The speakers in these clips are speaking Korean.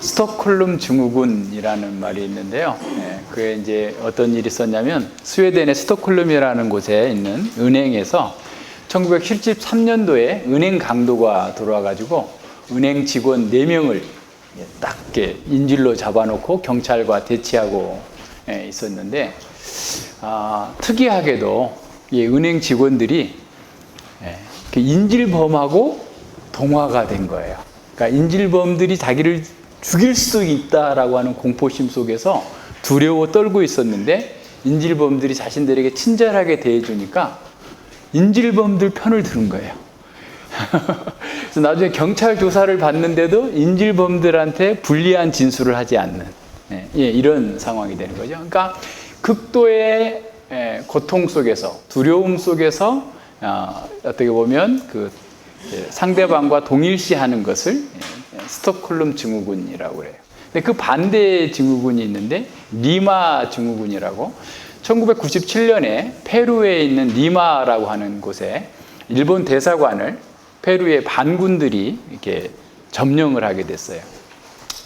스톡홀름 증후군이라는 말이 있는데요. 그게 이제 어떤 일이 있었냐면 스웨덴의 스톡홀름이라는 곳에 있는 은행에서 1973년도에 은행 강도가 들어와가지고 은행 직원 4명을 딱 이렇게 인질로 잡아놓고 경찰과 대치하고 있었는데, 특이하게도 이 은행 직원들이 인질범하고 동화가 된 거예요. 그러니까 인질범들이 자기를 죽일 수 있다라고 하는 공포심 속에서 두려워 떨고 있었는데, 인질범들이 자신들에게 친절하게 대해주니까 인질범들 편을 들은 거예요. 그래서 나중에 경찰 조사를 받는데도 인질범들한테 불리한 진술을 하지 않는 이런 상황이 되는 거죠. 그러니까 극도의 고통 속에서, 두려움 속에서 어떻게 보면 그 상대방과 동일시하는 것을 스톡홀름 증후군이라고 그래요. 근데 그 반대의 증후군이 있는데 리마 증후군이라고, 1997년에 페루에 있는 리마라고 하는 곳에 일본 대사관을 페루의 반군들이 이렇게 점령을 하게 됐어요.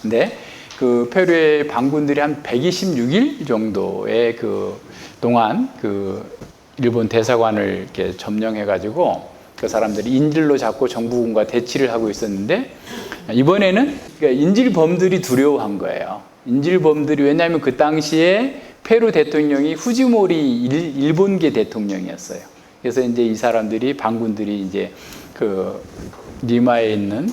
근데 그 페루의 반군들이 한 126일 정도의 그 동안 그 일본 대사관을 이렇게 점령해가지고 그 사람들이 인질로 잡고 정부군과 대치를 하고 있었는데, 이번에는 그러니까 인질범들이 두려워한 거예요. 인질범들이, 왜냐하면 그 당시에 페루 대통령이 후지모리 일본계 대통령이었어요. 그래서 이제 이 사람들이, 반군들이 이제 그 리마에 있는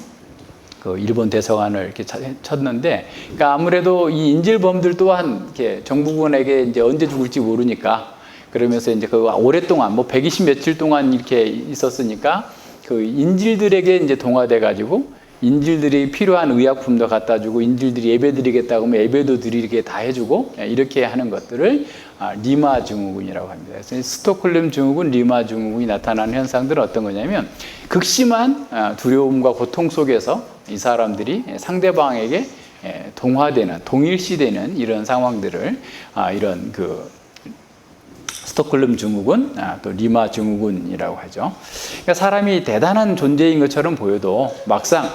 그 일본 대사관을 이렇게 쳤는데, 그러니까 아무래도 이 인질범들 또한 이렇게 정부군에게 이제 언제 죽을지 모르니까, 그러면서 이제 그 오랫동안 뭐 120 며칠 동안 이렇게 있었으니까 그 인질들에게 이제 동화돼 가지고 인질들이 필요한 의약품도 갖다 주고, 인질들이 예배 드리겠다고 하면 예배도 드리게 다 해주고, 이렇게 하는 것들을 리마 증후군이라고 합니다. 그래서 스톡홀름 증후군, 리마 증후군이 나타나는 현상들은 어떤 거냐면, 극심한 두려움과 고통 속에서 이 사람들이 상대방에게 동화되는, 동일시되는 이런 상황들을 이런 그 스톡홀름 증후군, 또 리마 증후군이라고 하죠. 그러니까 사람이 대단한 존재인 것처럼 보여도 막상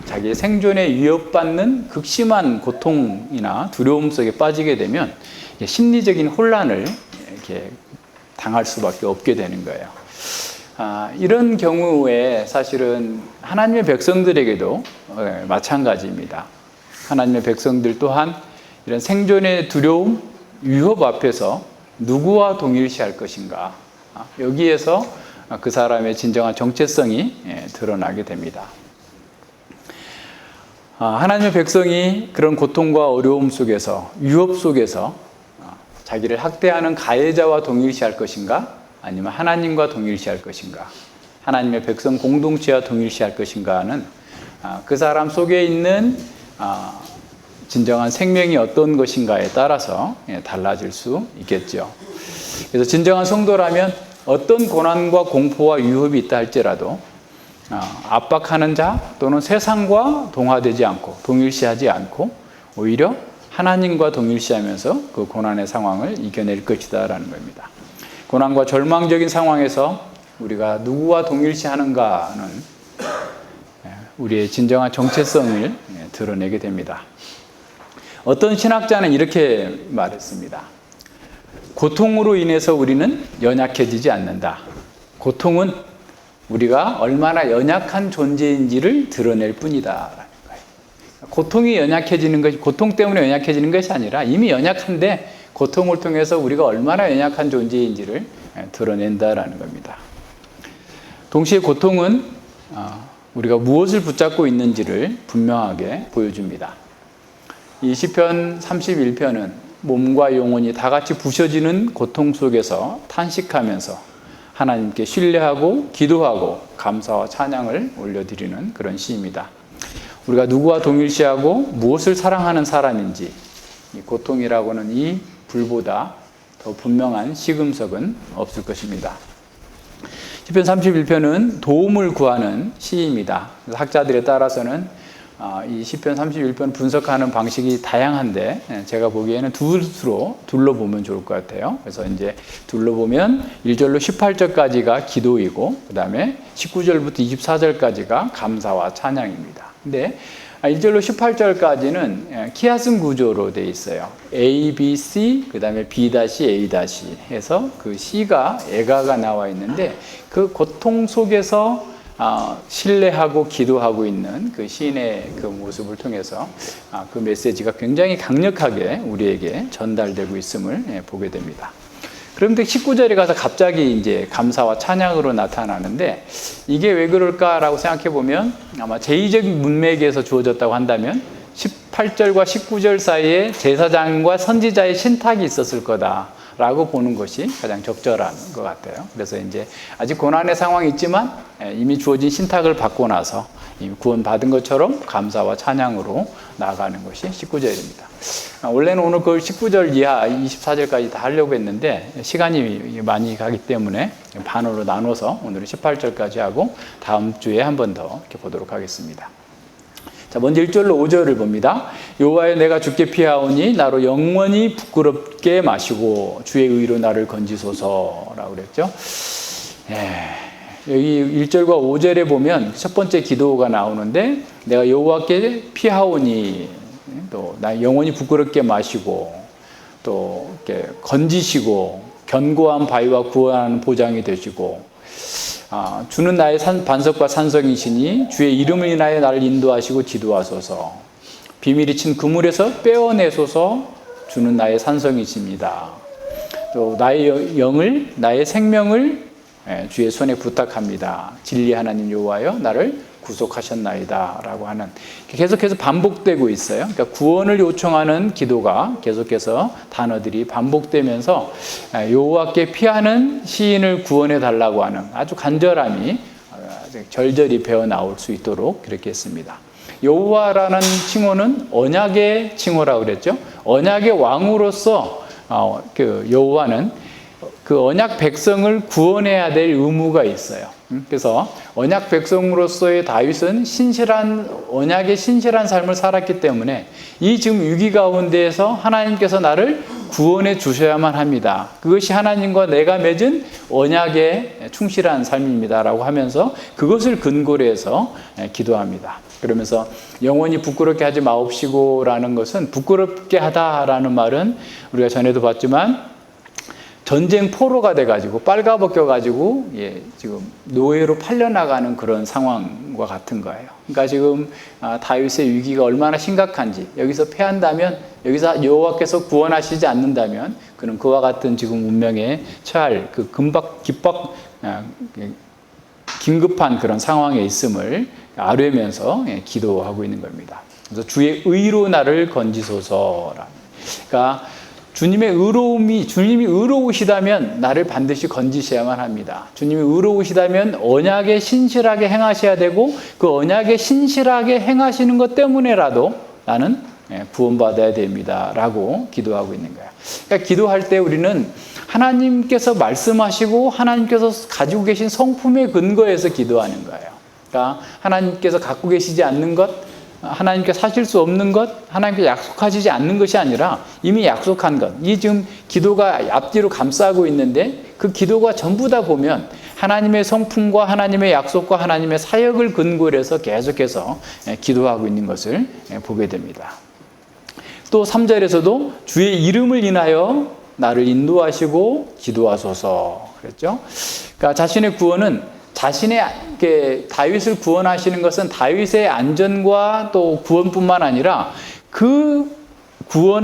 자기의 생존에 위협받는 극심한 고통이나 두려움 속에 빠지게 되면 심리적인 혼란을 이렇게 당할 수밖에 없게 되는 거예요. 이런 경우에 사실은 하나님의 백성들에게도 마찬가지입니다. 하나님의 백성들 또한 이런 생존의 두려움, 위협 앞에서 누구와 동일시할 것인가, 여기에서 그 사람의 진정한 정체성이 드러나게 됩니다. 하나님의 백성이 그런 고통과 어려움 속에서, 위협 속에서 자기를 학대하는 가해자와 동일시할 것인가, 아니면 하나님과 동일시할 것인가, 하나님의 백성 공동체와 동일시할 것인가는 그 사람 속에 있는 진정한 생명이 어떤 것인가에 따라서 달라질 수 있겠죠. 그래서 진정한 성도라면 어떤 고난과 공포와 위협이 있다 할지라도 압박하는 자 또는 세상과 동화되지 않고 동일시하지 않고 오히려 하나님과 동일시하면서 그 고난의 상황을 이겨낼 것이다 라는 겁니다. 고난과 절망적인 상황에서 우리가 누구와 동일시하는가는 우리의 진정한 정체성을 드러내게 됩니다. 어떤 신학자는 이렇게 말했습니다. 고통으로 인해서 우리는 연약해지지 않는다. 고통은 우리가 얼마나 연약한 존재인지를 드러낼 뿐이다. 고통이 연약해지는 것이, 고통 때문에 연약해지는 것이 아니라 이미 연약한데 고통을 통해서 우리가 얼마나 연약한 존재인지를 드러낸다라는 겁니다. 동시에 고통은 우리가 무엇을 붙잡고 있는지를 분명하게 보여줍니다. 이 시편 31편은 몸과 영혼이 다 같이 부셔지는 고통 속에서 탄식하면서 하나님께 신뢰하고 기도하고 감사와 찬양을 올려드리는 그런 시입니다. 우리가 누구와 동일시하고 무엇을 사랑하는 사람인지, 이 고통이라고는 이 불보다 더 분명한 시금석은 없을 것입니다. 시편 31편은 도움을 구하는 시입니다. 학자들에 따라서는 이 시편 31편 분석하는 방식이 다양한데, 제가 보기에는 두로 둘러보면 좋을 것 같아요. 그래서 이제 둘러보면 1절로 18절까지가 기도이고, 그 다음에 19절부터 24절까지가 감사와 찬양입니다. 근데 1절로 18절까지는 키아슨 구조로 되어 있어요. A, B, C, 그 다음에 B-A- 해서 그 C가 애가가 나와 있는데 그 고통 속에서 신뢰하고 기도하고 있는 그 시인의 그 모습을 통해서 그 메시지가 굉장히 강력하게 우리에게 전달되고 있음을 보게 됩니다. 그런데 19절에 가서 갑자기 이제 감사와 찬양으로 나타나는데 이게 왜 그럴까라고 생각해 보면 아마 제의적인 문맥에서 주어졌다고 한다면 18절과 19절 사이에 제사장과 선지자의 신탁이 있었을 거다라고 보는 것이 가장 적절한 것 같아요. 그래서 이제 아직 고난의 상황이 있지만 이미 주어진 신탁을 받고 나서 이미 구원받은 것처럼 감사와 찬양으로 나아가는 것이 19절입니다. 원래는 오늘 그 19절 이하 24절까지 다 하려고 했는데 시간이 많이 가기 때문에 반으로 나눠서 오늘은 18절까지 하고 다음 주에 한 번 더 이렇게 보도록 하겠습니다. 자, 먼저 1절로 5절을 봅니다. 여호와여 내가 주께 피하오니 나로 영원히 부끄럽게 마시고 주의 의로 나를 건지소서라고 그랬죠. 여기 1절과 5절에 보면 첫 번째 기도가 나오는데 내가 여호와께 피하오니 또 나 영원히 부끄럽게 마시고 또 이렇게 건지시고 견고한 바위와 구원하는 보장이 되시고 주는 나의 반석과 산성이시니 주의 이름을 인하여 나를 인도하시고 지도하소서 비밀이 친 그물에서 빼어내소서 주는 나의 산성이십니다. 또 나의 영을 나의 생명을 주의 손에 부탁합니다. 진리 하나님 여호와여 나를 구속하셨나이다 라고 하는 계속해서 반복되고 있어요. 그러니까 구원을 요청하는 기도가 계속해서 단어들이 반복되면서 여호와께 피하는 시인을 구원해 달라고 하는 아주 간절함이 절절히 배어 나올 수 있도록 그렇게 했습니다. 여호와라는 칭호는 언약의 칭호라고 그랬죠. 언약의 왕으로서 그 여호와는 그 언약 백성을 구원해야 될 의무가 있어요. 그래서 언약 백성으로서의 다윗은 언약의 신실한 삶을 살았기 때문에 이 지금 위기 가운데에서 하나님께서 나를 구원해 주셔야만 합니다. 그것이 하나님과 내가 맺은 언약에 충실한 삶입니다라고 하면서 그것을 근거로 해서 기도합니다. 그러면서 영원히 부끄럽게 하지 마옵시고라는 것은 부끄럽게 하다라는 말은 우리가 전에도 봤지만 전쟁 포로가 돼가지고 빨가벗겨가지고 지금 노예로 팔려나가는 그런 상황과 같은 거예요. 그러니까 지금 다윗의 위기가 얼마나 심각한지 여기서 패한다면 여기서 여호와께서 구원하시지 않는다면 그는 그와 같은 지금 운명에 처할 그 긴급한 그런 상황에 있음을 아뢰면서 기도하고 있는 겁니다. 그래서 주의 의로 나를 건지소서라. 그러니까 주님이 의로우시다면 나를 반드시 건지셔야만 합니다. 주님이 의로우시다면 언약에 신실하게 행하셔야 되고 그 언약에 신실하게 행하시는 것 때문에라도 나는 구원받아야 됩니다. 라고 기도하고 있는 거예요. 그러니까 기도할 때 우리는 하나님께서 말씀하시고 하나님께서 가지고 계신 성품의 근거에서 기도하는 거예요. 그러니까 하나님께서 갖고 계시지 않는 것, 하나님께서 하실 수 없는 것, 하나님께서 약속하시지 않는 것이 아니라 이미 약속한 것. 이 지금 기도가 앞뒤로 감싸고 있는데 그 기도가 전부 다 보면 하나님의 성품과 하나님의 약속과 하나님의 사역을 근거로 해서 계속해서 기도하고 있는 것을 보게 됩니다. 또 3절에서도 주의 이름을 인하여 나를 인도하시고 기도하소서 그랬죠. 그러니까 자신의 구원은 다윗을 구원하시는 것은 다윗의 안전과 또 구원뿐만 아니라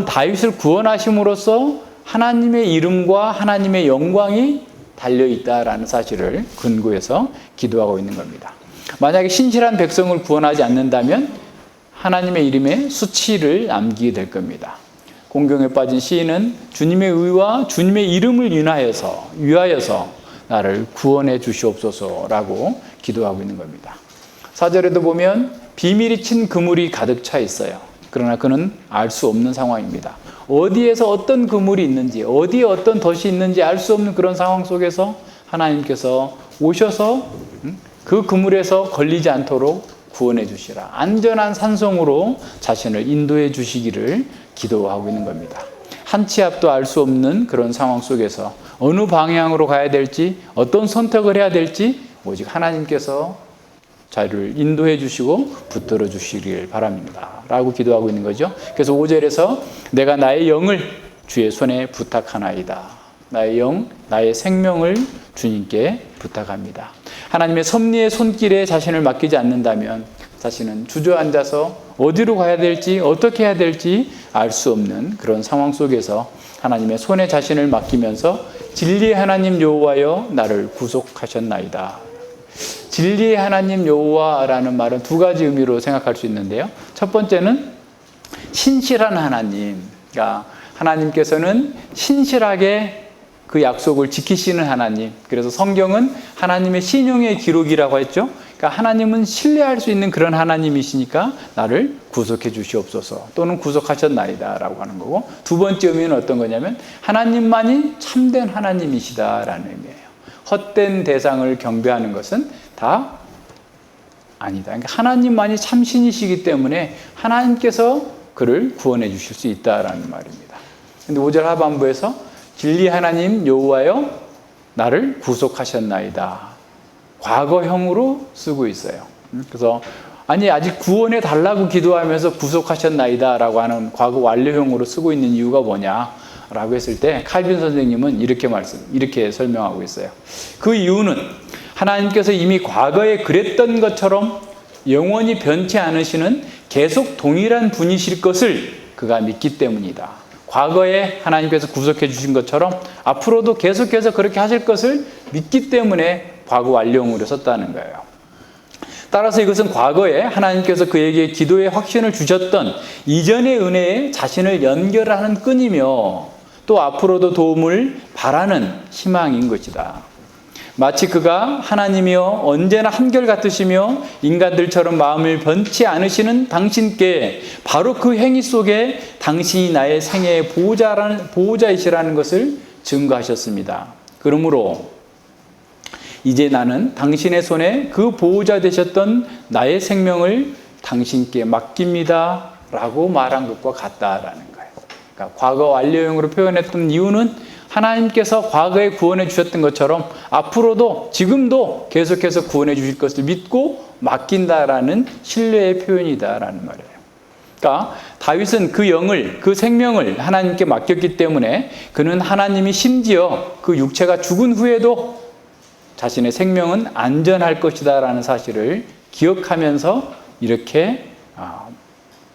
다윗을 구원하심으로써 하나님의 이름과 하나님의 영광이 달려있다라는 사실을 근거해서 기도하고 있는 겁니다. 만약에 신실한 백성을 구원하지 않는다면 하나님의 이름에 수치를 남기게 될 겁니다. 공경에 빠진 시인은 주님의 의와 주님의 이름을 위하여서 나를 구원해 주시옵소서라고 기도하고 있는 겁니다. 4절에도 보면 비밀이 친 그물이 가득 차 있어요. 그러나 그는 알 수 없는 상황입니다. 어디에서 어떤 그물이 있는지, 어디에 어떤 덫이 있는지 알 수 없는 그런 상황 속에서 하나님께서 오셔서 그 그물에서 걸리지 않도록 구원해 주시라. 안전한 산성으로 자신을 인도해 주시기를 기도하고 있는 겁니다. 한 치 앞도 알 수 없는 그런 상황 속에서 어느 방향으로 가야 될지, 어떤 선택을 해야 될지 오직 하나님께서 저를 인도해 주시고 붙들어 주시길 바랍니다 라고 기도하고 있는 거죠. 그래서 5절에서 내가 나의 영을 주의 손에 부탁하나이다. 나의 영, 나의 생명을 주님께 부탁합니다. 하나님의 섭리의 손길에 자신을 맡기지 않는다면 자신은 주저앉아서 어디로 가야 될지 어떻게 해야 될지 알 수 없는 그런 상황 속에서 하나님의 손에 자신을 맡기면서 진리의 하나님 여호와여 나를 구속하셨나이다. 진리의 하나님 여호와라는 말은 두 가지 의미로 생각할 수 있는데요. 첫 번째는 신실한 하나님, 그러니까 하나님께서는 신실하게 그 약속을 지키시는 하나님. 그래서 성경은 하나님의 신용의 기록이라고 했죠. 그러니까 하나님은 신뢰할 수 있는 그런 하나님이시니까 나를 구속해 주시옵소서 또는 구속하셨나이다 라고 하는 거고, 두 번째 의미는 어떤 거냐면 하나님만이 참된 하나님이시다라는 의미예요. 헛된 대상을 경배하는 것은 다 아니다. 그러니까 하나님만이 참신이시기 때문에 하나님께서 그를 구원해 주실 수 있다라는 말입니다. 근데 5절 하반부에서 진리 하나님 여호와여 나를 구속하셨나이다. 과거형으로 쓰고 있어요. 그래서 아니 아직 구원해 달라고 기도하면서 구속하셨나이다 라고 하는 과거 완료형으로 쓰고 있는 이유가 뭐냐 라고 했을 때 칼빈 선생님은 이렇게 설명하고 있어요. 그 이유는 하나님께서 이미 과거에 그랬던 것처럼 영원히 변치 않으시는 계속 동일한 분이실 것을 그가 믿기 때문이다. 과거에 하나님께서 구속해 주신 것처럼 앞으로도 계속해서 그렇게 하실 것을 믿기 때문에 과거 완료형으로 썼다는 거예요. 따라서 이것은 과거에 하나님께서 그에게 기도의 확신을 주셨던 이전의 은혜에 자신을 연결하는 끈이며 또 앞으로도 도움을 바라는 희망인 것이다. 마치 그가 하나님이여 언제나 한결같으시며 인간들처럼 마음을 변치 않으시는 당신께 바로 그 행위 속에 당신이 나의 생애의 보호자이시라는 것을 증거하셨습니다. 그러므로 이제 나는 당신의 손에 그 보호자 되셨던 나의 생명을 당신께 맡깁니다 라고 말한 것과 같다라는 거예요. 그러니까 과거 완료형으로 표현했던 이유는 하나님께서 과거에 구원해 주셨던 것처럼 앞으로도 지금도 계속해서 구원해 주실 것을 믿고 맡긴다라는 신뢰의 표현이다라는 말이에요. 그러니까 다윗은 그 영을, 그 생명을 하나님께 맡겼기 때문에 그는 하나님이 심지어 그 육체가 죽은 후에도 자신의 생명은 안전할 것이다라는 사실을 기억하면서 이렇게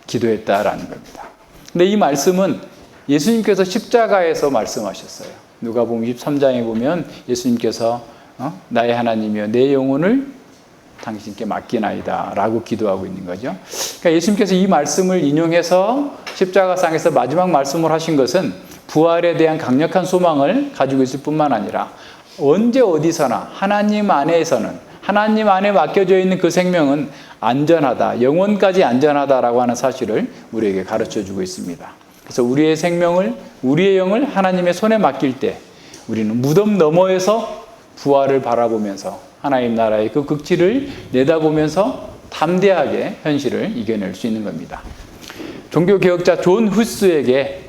기도했다라는 겁니다. 근데 이 말씀은 예수님께서 십자가에서 말씀하셨어요. 누가복음 23장에 보면 예수님께서 나의 하나님이여 내 영혼을 당신께 맡기나이다 라고 기도하고 있는 거죠. 그러니까 예수님께서 이 말씀을 인용해서 십자가상에서 마지막 말씀을 하신 것은 부활에 대한 강력한 소망을 가지고 있을 뿐만 아니라 언제 어디서나 하나님 안에서는 하나님 안에 맡겨져 있는 그 생명은 안전하다, 영원까지 안전하다라고 하는 사실을 우리에게 가르쳐주고 있습니다. 그래서 우리의 생명을, 우리의 영을 하나님의 손에 맡길 때 우리는 무덤 너머에서 부활을 바라보면서 하나님 나라의 그 극치를 내다보면서 담대하게 현실을 이겨낼 수 있는 겁니다. 종교개혁자 존 후스에게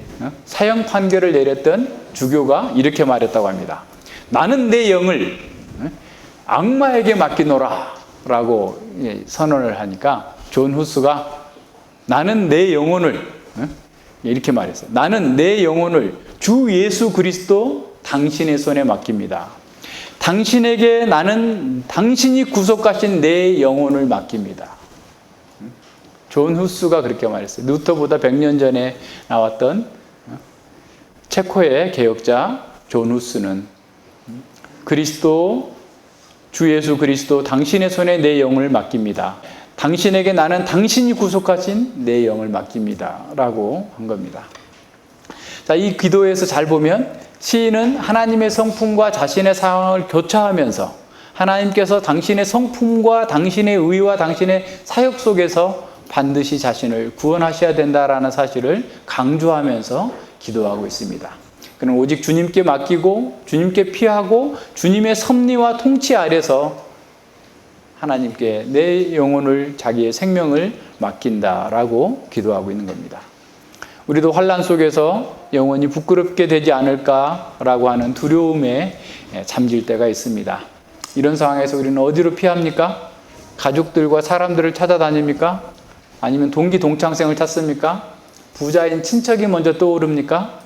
사형 판결을 내렸던 주교가 이렇게 말했다고 합니다. 나는 내 영을 악마에게 맡기노라 라고 선언을 하니까 존 후스가 나는 내 영혼을 이렇게 말했어요. 나는 내 영혼을 주 예수 그리스도 당신의 손에 맡깁니다. 당신에게 나는 당신이 구속하신 내 영혼을 맡깁니다. 존 후스가 그렇게 말했어요. 루터보다 100년 전에 나왔던 체코의 개혁자 존 후스는 그리스도, 주 예수 그리스도 당신의 손에 내 영을 맡깁니다. 당신에게 나는 당신이 구속하신 내 영을 맡깁니다 라고 한 겁니다. 자, 이 기도에서 잘 보면 시인은 하나님의 성품과 자신의 상황을 교차하면서 하나님께서 당신의 성품과 당신의 의와 당신의 사역 속에서 반드시 자신을 구원하셔야 된다라는 사실을 강조하면서 기도하고 있습니다. 그는 오직 주님께 맡기고 주님께 피하고 주님의 섭리와 통치 아래서 하나님께 내 영혼을, 자기의 생명을 맡긴다라고 기도하고 있는 겁니다. 우리도 환난 속에서 영혼이 부끄럽게 되지 않을까라고 하는 두려움에 잠길 때가 있습니다. 이런 상황에서 우리는 어디로 피합니까? 가족들과 사람들을 찾아다닙니까? 아니면 동기 동창생을 찾습니까? 부자인 친척이 먼저 떠오릅니까?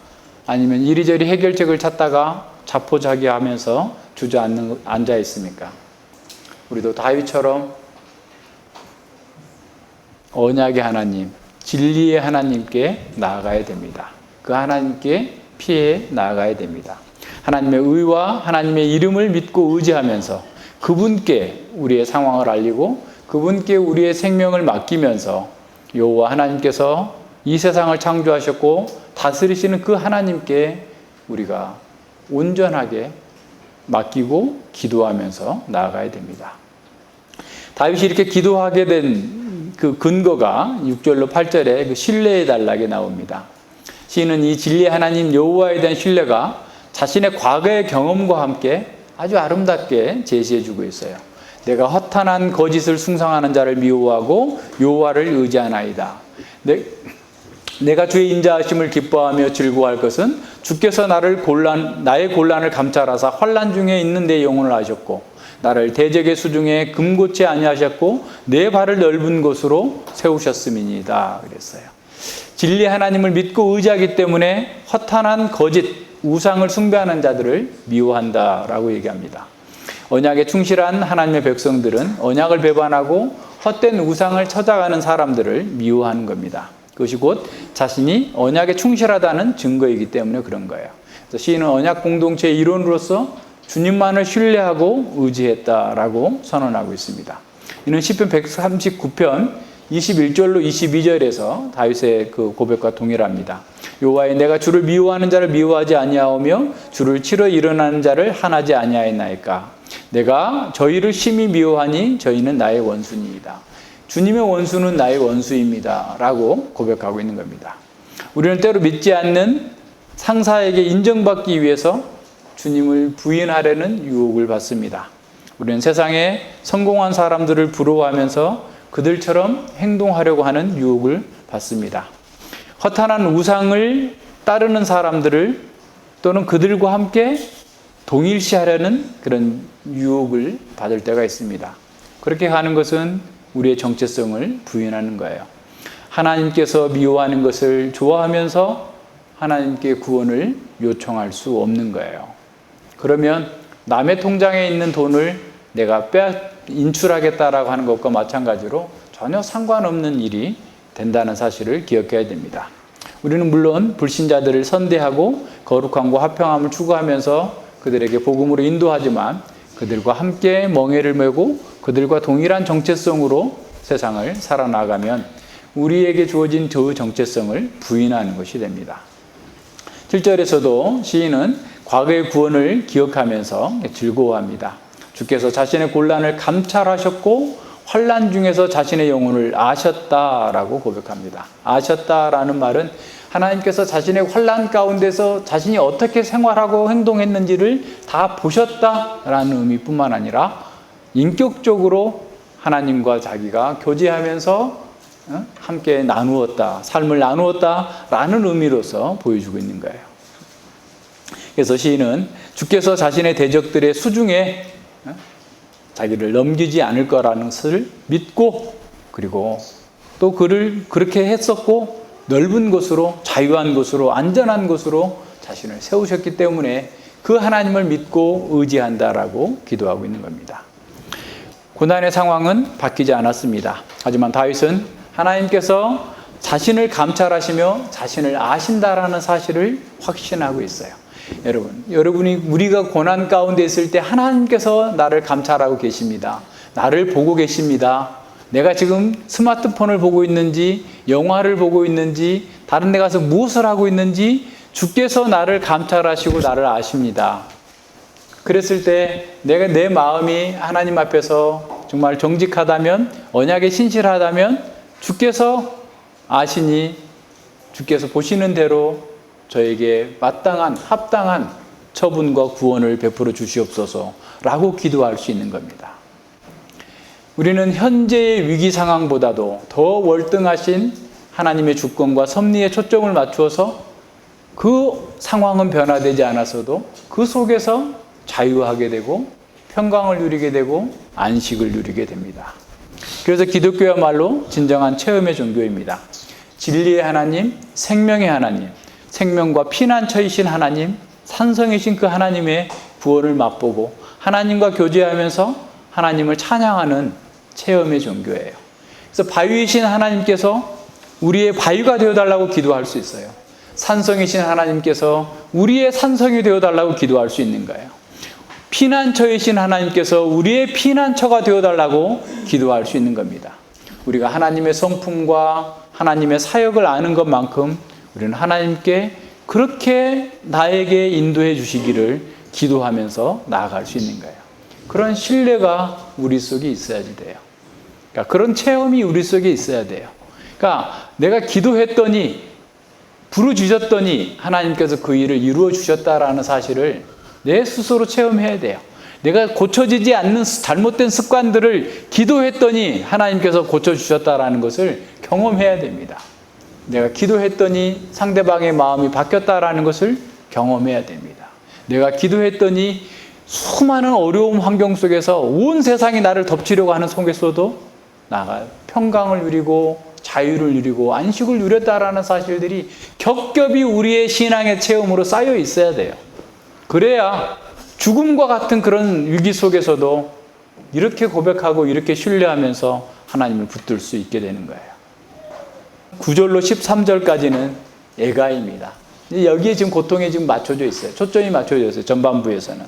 아니면 이리저리 해결책을 찾다가 자포자기하면서 앉아 있습니까? 우리도 다윗처럼 언약의 하나님, 진리의 하나님께 나아가야 됩니다. 그 하나님께 피해 나아가야 됩니다. 하나님의 의와 하나님의 이름을 믿고 의지하면서 그분께 우리의 상황을 알리고 그분께 우리의 생명을 맡기면서 여호와 하나님께서 이 세상을 창조하셨고 다스리시는 그 하나님께 우리가 온전하게 맡기고 기도하면서 나아가야 됩니다. 다윗이 이렇게 기도하게 된 그 근거가 6절로 8절에 그 신뢰의 단락에 나옵니다. 시인은 이 진리의 하나님 여호와에 대한 신뢰가 자신의 과거의 경험과 함께 아주 아름답게 제시해주고 있어요. 내가 허탄한 거짓을 숭상하는 자를 미워하고 여호와를 의지하나이다. 내가 주의 인자하심을 기뻐하며 즐거워할 것은 주께서 나의 곤란을 감찰하사 환난 중에 있는 내 영혼을 아셨고 나를 대적의 수중에 금고치 아니하셨고 내 발을 넓은 곳으로 세우셨음이니이다 그랬어요. 진리 하나님을 믿고 의지하기 때문에 허탄한 거짓, 우상을 숭배하는 자들을 미워한다라고 얘기합니다. 언약에 충실한 하나님의 백성들은 언약을 배반하고 헛된 우상을 찾아가는 사람들을 미워하는 겁니다. 그것이 곧 자신이 언약에 충실하다는 증거이기 때문에 그런 거예요. 그래서 시인은 언약 공동체의 일원으로서 주님만을 신뢰하고 의지했다라고 선언하고 있습니다. 이는 시편 139편 21절로 22절에서 다윗의 그 고백과 동일합니다. 여호와여 내가 주를 미워하는 자를 미워하지 아니하오며 주를 치러 일어나는 자를 한하지 아니하였나이까. 내가 저희를 심히 미워하니 저희는 나의 원수니이다. 주님의 원수는 나의 원수입니다 라고 고백하고 있는 겁니다. 우리는 때로 믿지 않는 상사에게 인정받기 위해서 주님을 부인하려는 유혹을 받습니다. 우리는 세상에 성공한 사람들을 부러워하면서 그들처럼 행동하려고 하는 유혹을 받습니다. 허탄한 우상을 따르는 사람들을 또는 그들과 함께 동일시하려는 그런 유혹을 받을 때가 있습니다. 그렇게 하는 것은 우리의 정체성을 부인하는 거예요. 하나님께서 미워하는 것을 좋아하면서 하나님께 구원을 요청할 수 없는 거예요. 그러면 남의 통장에 있는 돈을 내가 인출하겠다라고 하는 것과 마찬가지로 전혀 상관없는 일이 된다는 사실을 기억해야 됩니다. 우리는 물론 불신자들을 선대하고 거룩함과 화평함을 추구하면서 그들에게 복음으로 인도하지만 그들과 함께 멍에를 메고 그들과 동일한 정체성으로 세상을 살아나가면 우리에게 주어진 저 정체성을 부인하는 것이 됩니다. 7절에서도 시인은 과거의 구원을 기억하면서 즐거워합니다. 주께서 자신의 곤란을 감찰하셨고 환난 중에서 자신의 영혼을 아셨다라고 고백합니다. 아셨다라는 말은 하나님께서 자신의 환난 가운데서 자신이 어떻게 생활하고 행동했는지를 다 보셨다라는 의미뿐만 아니라 인격적으로 하나님과 자기가 교제하면서 함께 나누었다, 삶을 나누었다라는 의미로서 보여주고 있는 거예요. 그래서 시인은 주께서 자신의 대적들의 수중에 자기를 넘기지 않을 거라는 것을 믿고 그리고 또 그를 그렇게 했었고 넓은 곳으로 자유한 곳으로 안전한 곳으로 자신을 세우셨기 때문에 그 하나님을 믿고 의지한다라고 기도하고 있는 겁니다. 고난의 상황은 바뀌지 않았습니다. 하지만 다윗은 하나님께서 자신을 감찰하시며 자신을 아신다라는 사실을 확신하고 있어요. 우리가 고난 가운데 있을 때 하나님께서 나를 감찰하고 계십니다. 나를 보고 계십니다. 내가 지금 스마트폰을 보고 있는지, 영화를 보고 있는지, 다른 데 가서 무엇을 하고 있는지 주께서 나를 감찰하시고 나를 아십니다. 그랬을 때 내가 내 마음이 하나님 앞에서 정말 정직하다면, 언약에 신실하다면 주께서 아시니 주께서 보시는 대로 저에게 마땅한 합당한 처분과 구원을 베풀어 주시옵소서라고 기도할 수 있는 겁니다. 우리는 현재의 위기 상황보다도 더 월등하신 하나님의 주권과 섭리에 초점을 맞추어서 그 상황은 변화되지 않았어도 그 속에서 자유하게 되고 평강을 누리게 되고 안식을 누리게 됩니다. 그래서 기독교야말로 진정한 체험의 종교입니다. 진리의 하나님, 생명의 하나님, 생명과 피난처이신 하나님, 산성이신 그 하나님의 구원을 맛보고 하나님과 교제하면서 하나님을 찬양하는 체험의 종교예요. 그래서 바위이신 하나님께서 우리의 바위가 되어달라고 기도할 수 있어요. 산성이신 하나님께서 우리의 산성이 되어달라고 기도할 수 있는 거예요. 피난처이신 하나님께서 우리의 피난처가 되어달라고 기도할 수 있는 겁니다. 우리가 하나님의 성품과 하나님의 사역을 아는 것만큼 우리는 하나님께 그렇게 나에게 인도해 주시기를 기도하면서 나아갈 수 있는 거예요. 그런 신뢰가 우리 속에 있어야지 돼요. 그러니까 그런 체험이 우리 속에 있어야 돼요. 그러니까 내가 기도했더니 부르주셨더니 하나님께서 그 일을 이루어 주셨다라는 사실을 내 스스로 체험해야 돼요. 내가 고쳐지지 않는 잘못된 습관들을 기도했더니 하나님께서 고쳐주셨다라는 것을 경험해야 됩니다. 내가 기도했더니 상대방의 마음이 바뀌었다라는 것을 경험해야 됩니다. 내가 기도했더니 수많은 어려움 환경 속에서 온 세상이 나를 덮치려고 하는 속에서도 나가 평강을 누리고 자유를 누리고 안식을 누렸다라는 사실들이 겹겹이 우리의 신앙의 체험으로 쌓여 있어야 돼요. 그래야 죽음과 같은 그런 위기 속에서도 이렇게 고백하고 이렇게 신뢰하면서 하나님을 붙들 수 있게 되는 거예요. 9절로 13절까지는 애가입니다. 여기에 지금 고통에 지금 맞춰져 있어요. 초점이 맞춰져 있어요. 전반부에서는.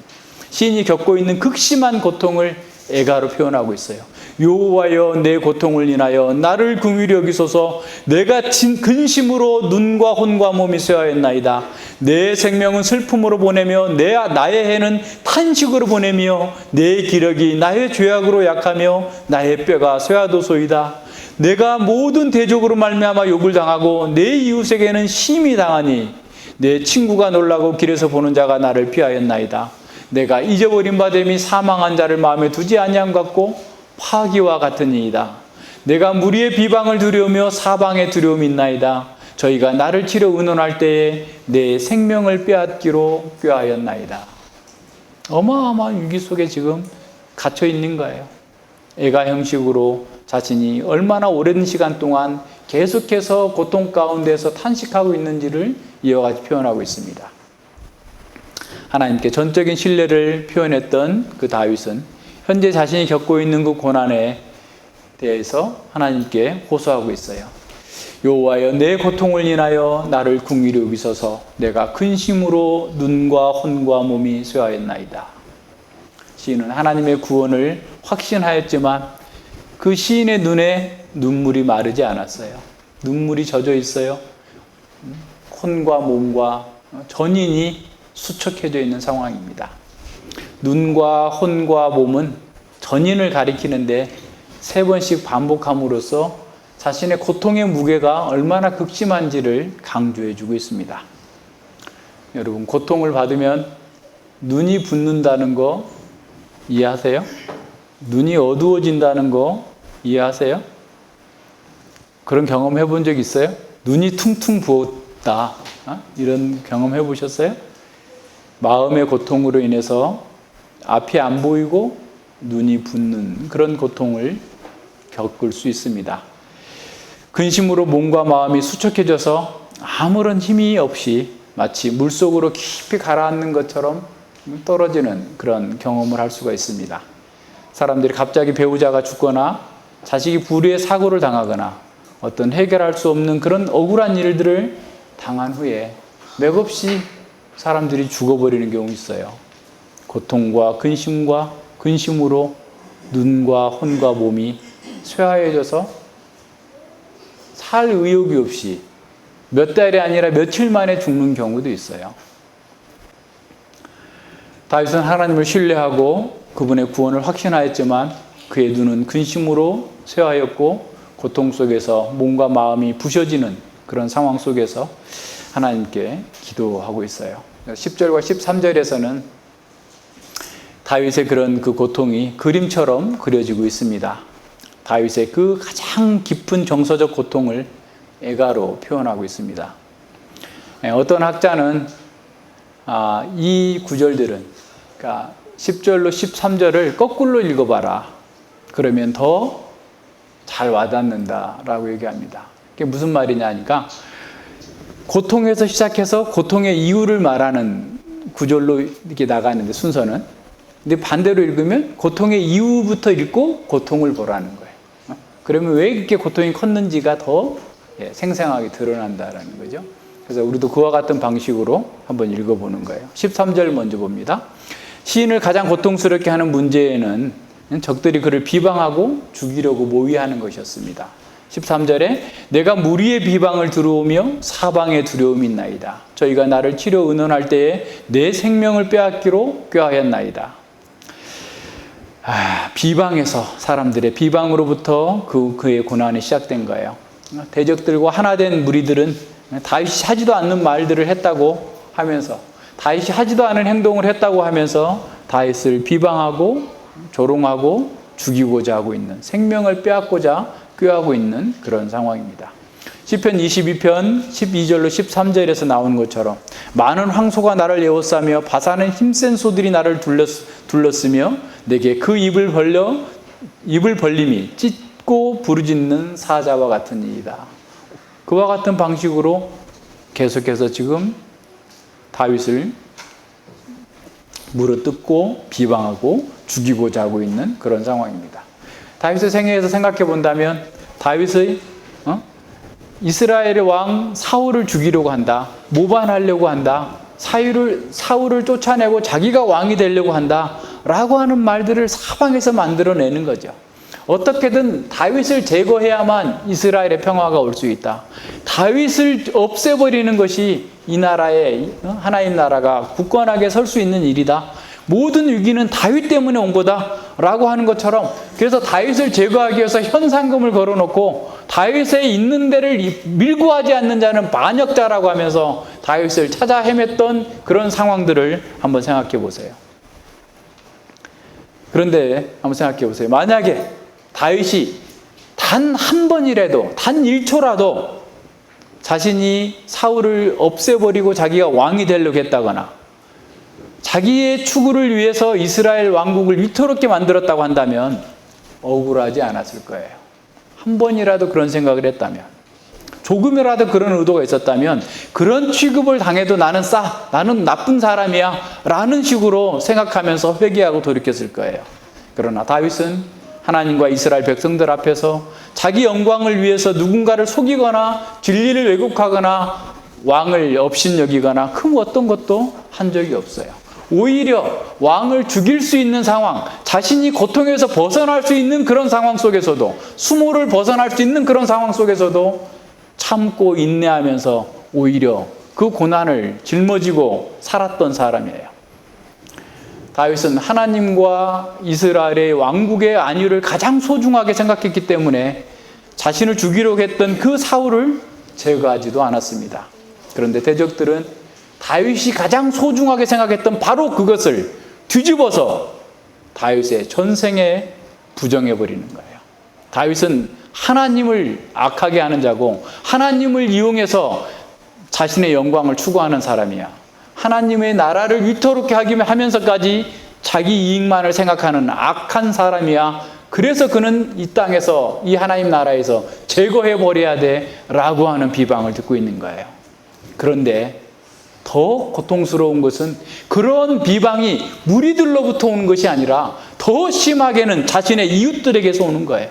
시인이 겪고 있는 극심한 고통을 애가로 표현하고 있어요. 여호와여 내 고통을 인하여 나를 긍휼히 여기소서. 내가 근심으로 눈과 혼과 몸이 쇠하였나이다. 내 생명은 슬픔으로 보내며 나의 해는 탄식으로 보내며 내 기력이 나의 죄악으로 약하며 나의 뼈가 쇠하도소이다. 내가 모든 대적으로 말미암아 욕을 당하고 내 이웃에게는 심히 당하니 내 친구가 놀라고 길에서 보는 자가 나를 피하였나이다. 내가 잊어버린 바 됨이 사망한 자를 마음에 두지 아니함 같고 파기와 같으니이다. 내가 무리의 비방을 두려우며 사방에 두려움이 있나이다. 저희가 나를 치려 의논할 때에 내 생명을 빼앗기로 꾀하였나이다. 어마어마한 위기 속에 지금 갇혀 있는 거예요. 애가 형식으로 자신이 얼마나 오랜 시간 동안 계속해서 고통 가운데서 탄식하고 있는지를 이와 같이 표현하고 있습니다. 하나님께 전적인 신뢰를 표현했던 그 다윗은 현재 자신이 겪고 있는 그 고난에 대해서 하나님께 호소하고 있어요. 여호와여 내 고통을 인하여 나를 긍휼히 여기소서. 내가 근심으로 눈과 혼과 몸이 쇠하였나이다. 시인은 하나님의 구원을 확신하였지만 그 시인의 눈에 눈물이 마르지 않았어요. 눈물이 젖어 있어요. 혼과 몸과 전인이 수척해져 있는 상황입니다. 눈과 혼과 몸은 전인을 가리키는데 3번씩 반복함으로써 자신의 고통의 무게가 얼마나 극심한지를 강조해 주고 있습니다. 여러분, 고통을 받으면 눈이 붓는다는 거 이해하세요? 눈이 어두워진다는 거 이해하세요? 그런 경험 해본 적 있어요? 눈이 퉁퉁 부었다. 이런 경험 해보셨어요? 마음의 고통으로 인해서 앞이 안 보이고 눈이 붓는 그런 고통을 겪을 수 있습니다. 근심으로 몸과 마음이 수척해져서 아무런 힘이 없이 마치 물속으로 깊이 가라앉는 것처럼 떨어지는 그런 경험을 할 수가 있습니다. 사람들이 갑자기 배우자가 죽거나 자식이 불의의 사고를 당하거나 어떤 해결할 수 없는 그런 억울한 일들을 당한 후에 맥없이 사람들이 죽어버리는 경우 있어요. 고통과 근심으로 눈과 혼과 몸이 쇠하여져서 살 의욕이 없이 몇 달이 아니라 며칠 만에 죽는 경우도 있어요. 다윗은 하나님을 신뢰하고 그분의 구원을 확신하였지만 그의 눈은 근심으로 쇠하였고 고통 속에서 몸과 마음이 부셔지는 그런 상황 속에서 하나님께 기도하고 있어요. 10절과 13절에서는 다윗의 그런 그 고통이 그림처럼 그려지고 있습니다. 다윗의 그 가장 깊은 정서적 고통을 애가로 표현하고 있습니다. 어떤 학자는 이 구절들은, 그러니까 10절로 13절을 거꾸로 읽어봐라. 그러면 더 잘 와닿는다라고 얘기합니다. 그게 무슨 말이냐 하니까 고통에서 시작해서 고통의 이유를 말하는 구절로 이렇게 나가는데 순서는. 근데 반대로 읽으면 고통의 이유부터 읽고 고통을 보라는 거예요. 그러면 왜 이렇게 고통이 컸는지가 더 생생하게 드러난다라는 거죠. 그래서 우리도 그와 같은 방식으로 한번 읽어보는 거예요. 13절 먼저 봅니다. 시인을 가장 고통스럽게 하는 문제는 적들이 그를 비방하고 죽이려고 모의하는 것이었습니다. 13절에 내가 무리의 비방을 들어오며 사방에 두려움이 있나이다. 저희가 나를 치려 의논할 때에 내 생명을 빼앗기로 꾀하였나이다. 비방에서, 사람들의 비방으로부터 그의 고난이 시작된 거예요. 대적들과 하나 된 무리들은 다윗이 하지도 않는 말들을 했다고 하면서, 다윗이 하지도 않은 행동을 했다고 하면서 다윗을 비방하고 조롱하고 죽이고자 하고 있는, 생명을 빼앗고자 꾀하고 있는 그런 상황입니다. 시편 22편 12절로 13절에서 나오는 것처럼 많은 황소가 나를 에워싸며 바사는 힘센 소들이 나를 둘렀으며 내게 그 입을 벌림이 찢고 부르짖는 사자와 같은 일이다. 그와 같은 방식으로 계속해서 지금 다윗을 물어뜯고 비방하고 죽이고자 하고 있는 그런 상황입니다. 다윗의 생애에서 생각해 본다면 다윗의 이스라엘의 왕 사울을 죽이려고 한다. 모반하려고 한다. 사울을 쫓아내고 자기가 왕이 되려고 한다. 라고 하는 말들을 사방에서 만들어내는 거죠. 어떻게든 다윗을 제거해야만 이스라엘의 평화가 올 수 있다. 다윗을 없애버리는 것이 이 나라의 하나님 나라가 굳건하게 설 수 있는 일이다. 모든 위기는 다윗 때문에 온 거다 라고 하는 것처럼, 그래서 다윗을 제거하기 위해서 현상금을 걸어놓고 다윗의 있는 데를 밀고 하지 않는 자는 반역자라고 하면서 다윗을 찾아 헤맸던 그런 상황들을 한번 생각해 보세요. 그런데 한번 생각해 보세요. 만약에 다윗이 단 한 번이라도, 단 1초라도 자신이 사울을 없애버리고 자기가 왕이 되려고 했다거나 자기의 추구를 위해서 이스라엘 왕국을 위태롭게 만들었다고 한다면 억울하지 않았을 거예요. 한 번이라도 그런 생각을 했다면, 조금이라도 그런 의도가 있었다면 그런 취급을 당해도 나는 나쁜 사람이야 라는 식으로 생각하면서 회개하고 돌이켰을 거예요. 그러나 다윗은 하나님과 이스라엘 백성들 앞에서 자기 영광을 위해서 누군가를 속이거나 진리를 왜곡하거나 왕을 업신여기거나 그 어떤 것도 한 적이 없어요. 오히려 왕을 죽일 수 있는 상황, 자신이 고통에서 벗어날 수 있는 그런 상황 속에서도, 수모를 벗어날 수 있는 그런 상황 속에서도 참고 인내하면서 오히려 그 고난을 짊어지고 살았던 사람이에요. 다윗은 하나님과 이스라엘의 왕국의 안위를 가장 소중하게 생각했기 때문에 자신을 죽이려고 했던 그 사울을 제거하지도 않았습니다. 그런데 대적들은 다윗이 가장 소중하게 생각했던 바로 그것을 뒤집어서 다윗의 전생에 부정해버리는 거예요. 다윗은 하나님을 악하게 하는 자고 하나님을 이용해서 자신의 영광을 추구하는 사람이야. 하나님의 나라를 위태롭게 하면서까지 자기 이익만을 생각하는 악한 사람이야. 그래서 그는 이 땅에서, 이 하나님 나라에서 제거해버려야 돼 라고 하는 비방을 듣고 있는 거예요. 그런데 더 고통스러운 것은 그런 비방이 무리들로부터 오는 것이 아니라 더 심하게는 자신의 이웃들에게서 오는 거예요.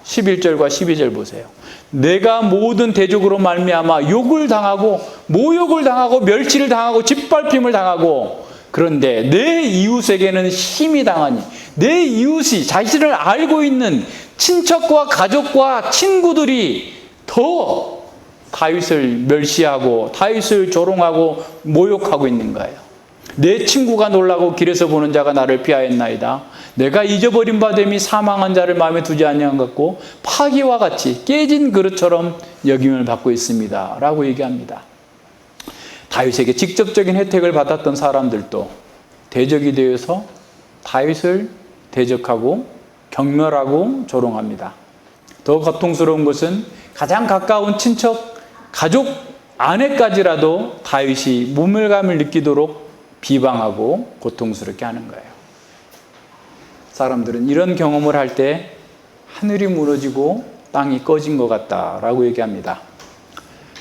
11절과 12절 보세요. 내가 모든 대적으로 말미암아 욕을 당하고 모욕을 당하고 멸치를 당하고 짓밟힘을 당하고, 그런데 내 이웃에게는 힘이 당하니, 내 이웃이 자신을 알고 있는 친척과 가족과 친구들이 더 다윗을 멸시하고 다윗을 조롱하고 모욕하고 있는 거예요. 내 친구가 놀라고 길에서 보는 자가 나를 피하였나이다. 내가 잊어버린 바 됨이 사망한 자를 마음에 두지 아니한 것 같고 파기와 같이 깨진 그릇처럼 여김을 받고 있습니다 라고 얘기합니다. 다윗에게 직접적인 혜택을 받았던 사람들도 대적이 되어서 다윗을 대적하고 경멸하고 조롱합니다. 더 고통스러운 것은 가장 가까운 친척, 가족 안에까지라도 다윗이 모멸감을 느끼도록 비방하고 고통스럽게 하는 거예요. 사람들은 이런 경험을 할 때 하늘이 무너지고 땅이 꺼진 것 같다라고 얘기합니다.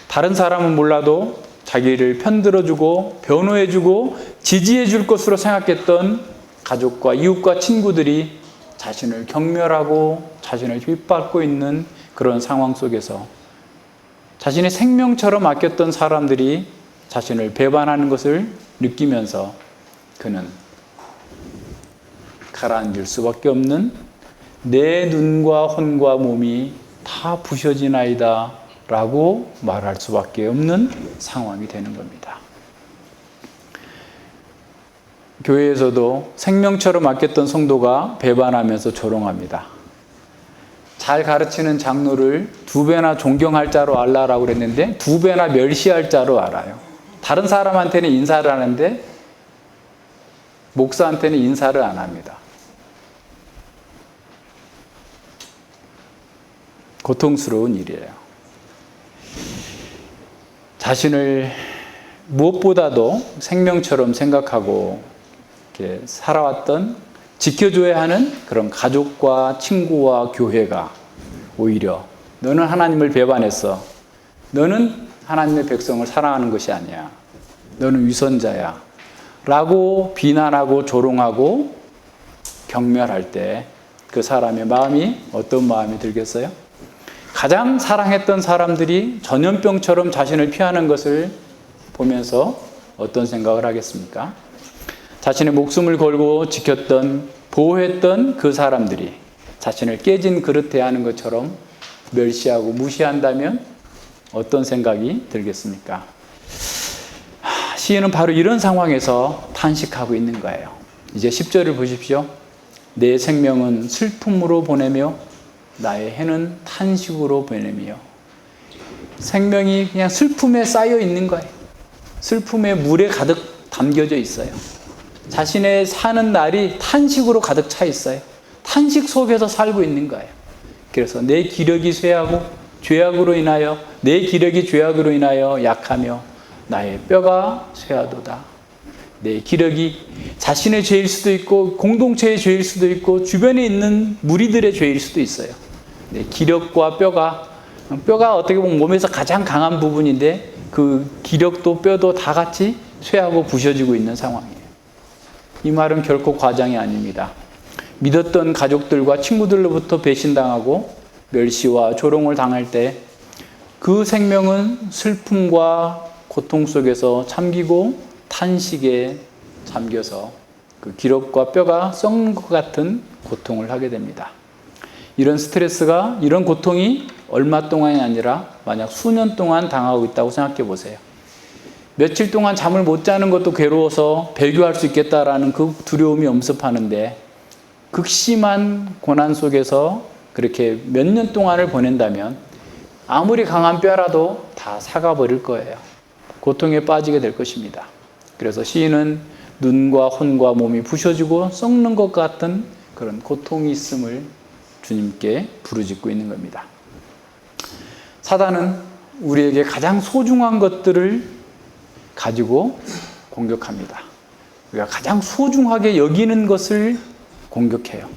다른 사람은 몰라도 자기를 편들어주고 변호해주고 지지해줄 것으로 생각했던 가족과 이웃과 친구들이 자신을 경멸하고 자신을 핍박하고 있는 그런 상황 속에서 자신의 생명처럼 아꼈던 사람들이 자신을 배반하는 것을 느끼면서 그는 가라앉을 수밖에 없는 내 눈과 혼과 몸이 다 부셔지나이다 라고 말할 수밖에 없는 상황이 되는 겁니다. 교회에서도 생명처럼 아꼈던 성도가 배반하면서 조롱합니다. 잘 가르치는 장로를 2배나 존경할 자로 알라라고 그랬는데 2배나 멸시할 자로 알아요. 다른 사람한테는 인사를 하는데 목사한테는 인사를 안 합니다. 고통스러운 일이에요. 자신을 무엇보다도 생명처럼 생각하고 이렇게 살아왔던, 지켜줘야 하는 그런 가족과 친구와 교회가 오히려 너는 하나님을 배반했어. 너는 하나님의 백성을 사랑하는 것이 아니야. 너는 위선자야. 라고 비난하고 조롱하고 경멸할 때 그 사람의 마음이 어떤 마음이 들겠어요? 가장 사랑했던 사람들이 전염병처럼 자신을 피하는 것을 보면서 어떤 생각을 하겠습니까? 자신의 목숨을 걸고 지켰던, 보호했던 그 사람들이 자신을 깨진 그릇 대하는 것처럼 멸시하고 무시한다면 어떤 생각이 들겠습니까? 시인은 바로 이런 상황에서 탄식하고 있는 거예요. 이제 10절을 보십시오. 내 생명은 슬픔으로 보내며 나의 해는 탄식으로 보내며. 생명이 그냥 슬픔에 쌓여 있는 거예요. 슬픔의 물에 가득 담겨져 있어요. 자신의 사는 날이 탄식으로 가득 차 있어요. 탄식 속에서 살고 있는 거예요. 그래서 내 기력이 쇠하고 죄악으로 인하여, 내 기력이 죄악으로 인하여 약하며 나의 뼈가 쇠하도다. 내 기력이 자신의 죄일 수도 있고 공동체의 죄일 수도 있고 주변에 있는 무리들의 죄일 수도 있어요. 내 기력과 뼈가 어떻게 보면 몸에서 가장 강한 부분인데 그 기력도 뼈도 다 같이 쇠하고 부셔지고 있는 상황이에요. 이 말은 결코 과장이 아닙니다. 믿었던 가족들과 친구들로부터 배신당하고 멸시와 조롱을 당할 때 그 생명은 슬픔과 고통 속에서 잠기고 탄식에 잠겨서 그 기력과 뼈가 썩는 것 같은 고통을 하게 됩니다. 이런 스트레스가, 이런 고통이 얼마 동안이 아니라 만약 수년 동안 당하고 있다고 생각해 보세요. 며칠 동안 잠을 못 자는 것도 괴로워서 배교할 수 있겠다라는 그 두려움이 엄습하는데 극심한 고난 속에서 그렇게 몇 년 동안을 보낸다면 아무리 강한 뼈라도 다 삭아버릴 거예요. 고통에 빠지게 될 것입니다. 그래서 시인은 눈과 혼과 몸이 부셔지고 썩는 것 같은 그런 고통이 있음을 주님께 부르짖고 있는 겁니다. 사단은 우리에게 가장 소중한 것들을 가지고 공격합니다. 우리가 가장 소중하게 여기는 것을 공격해요.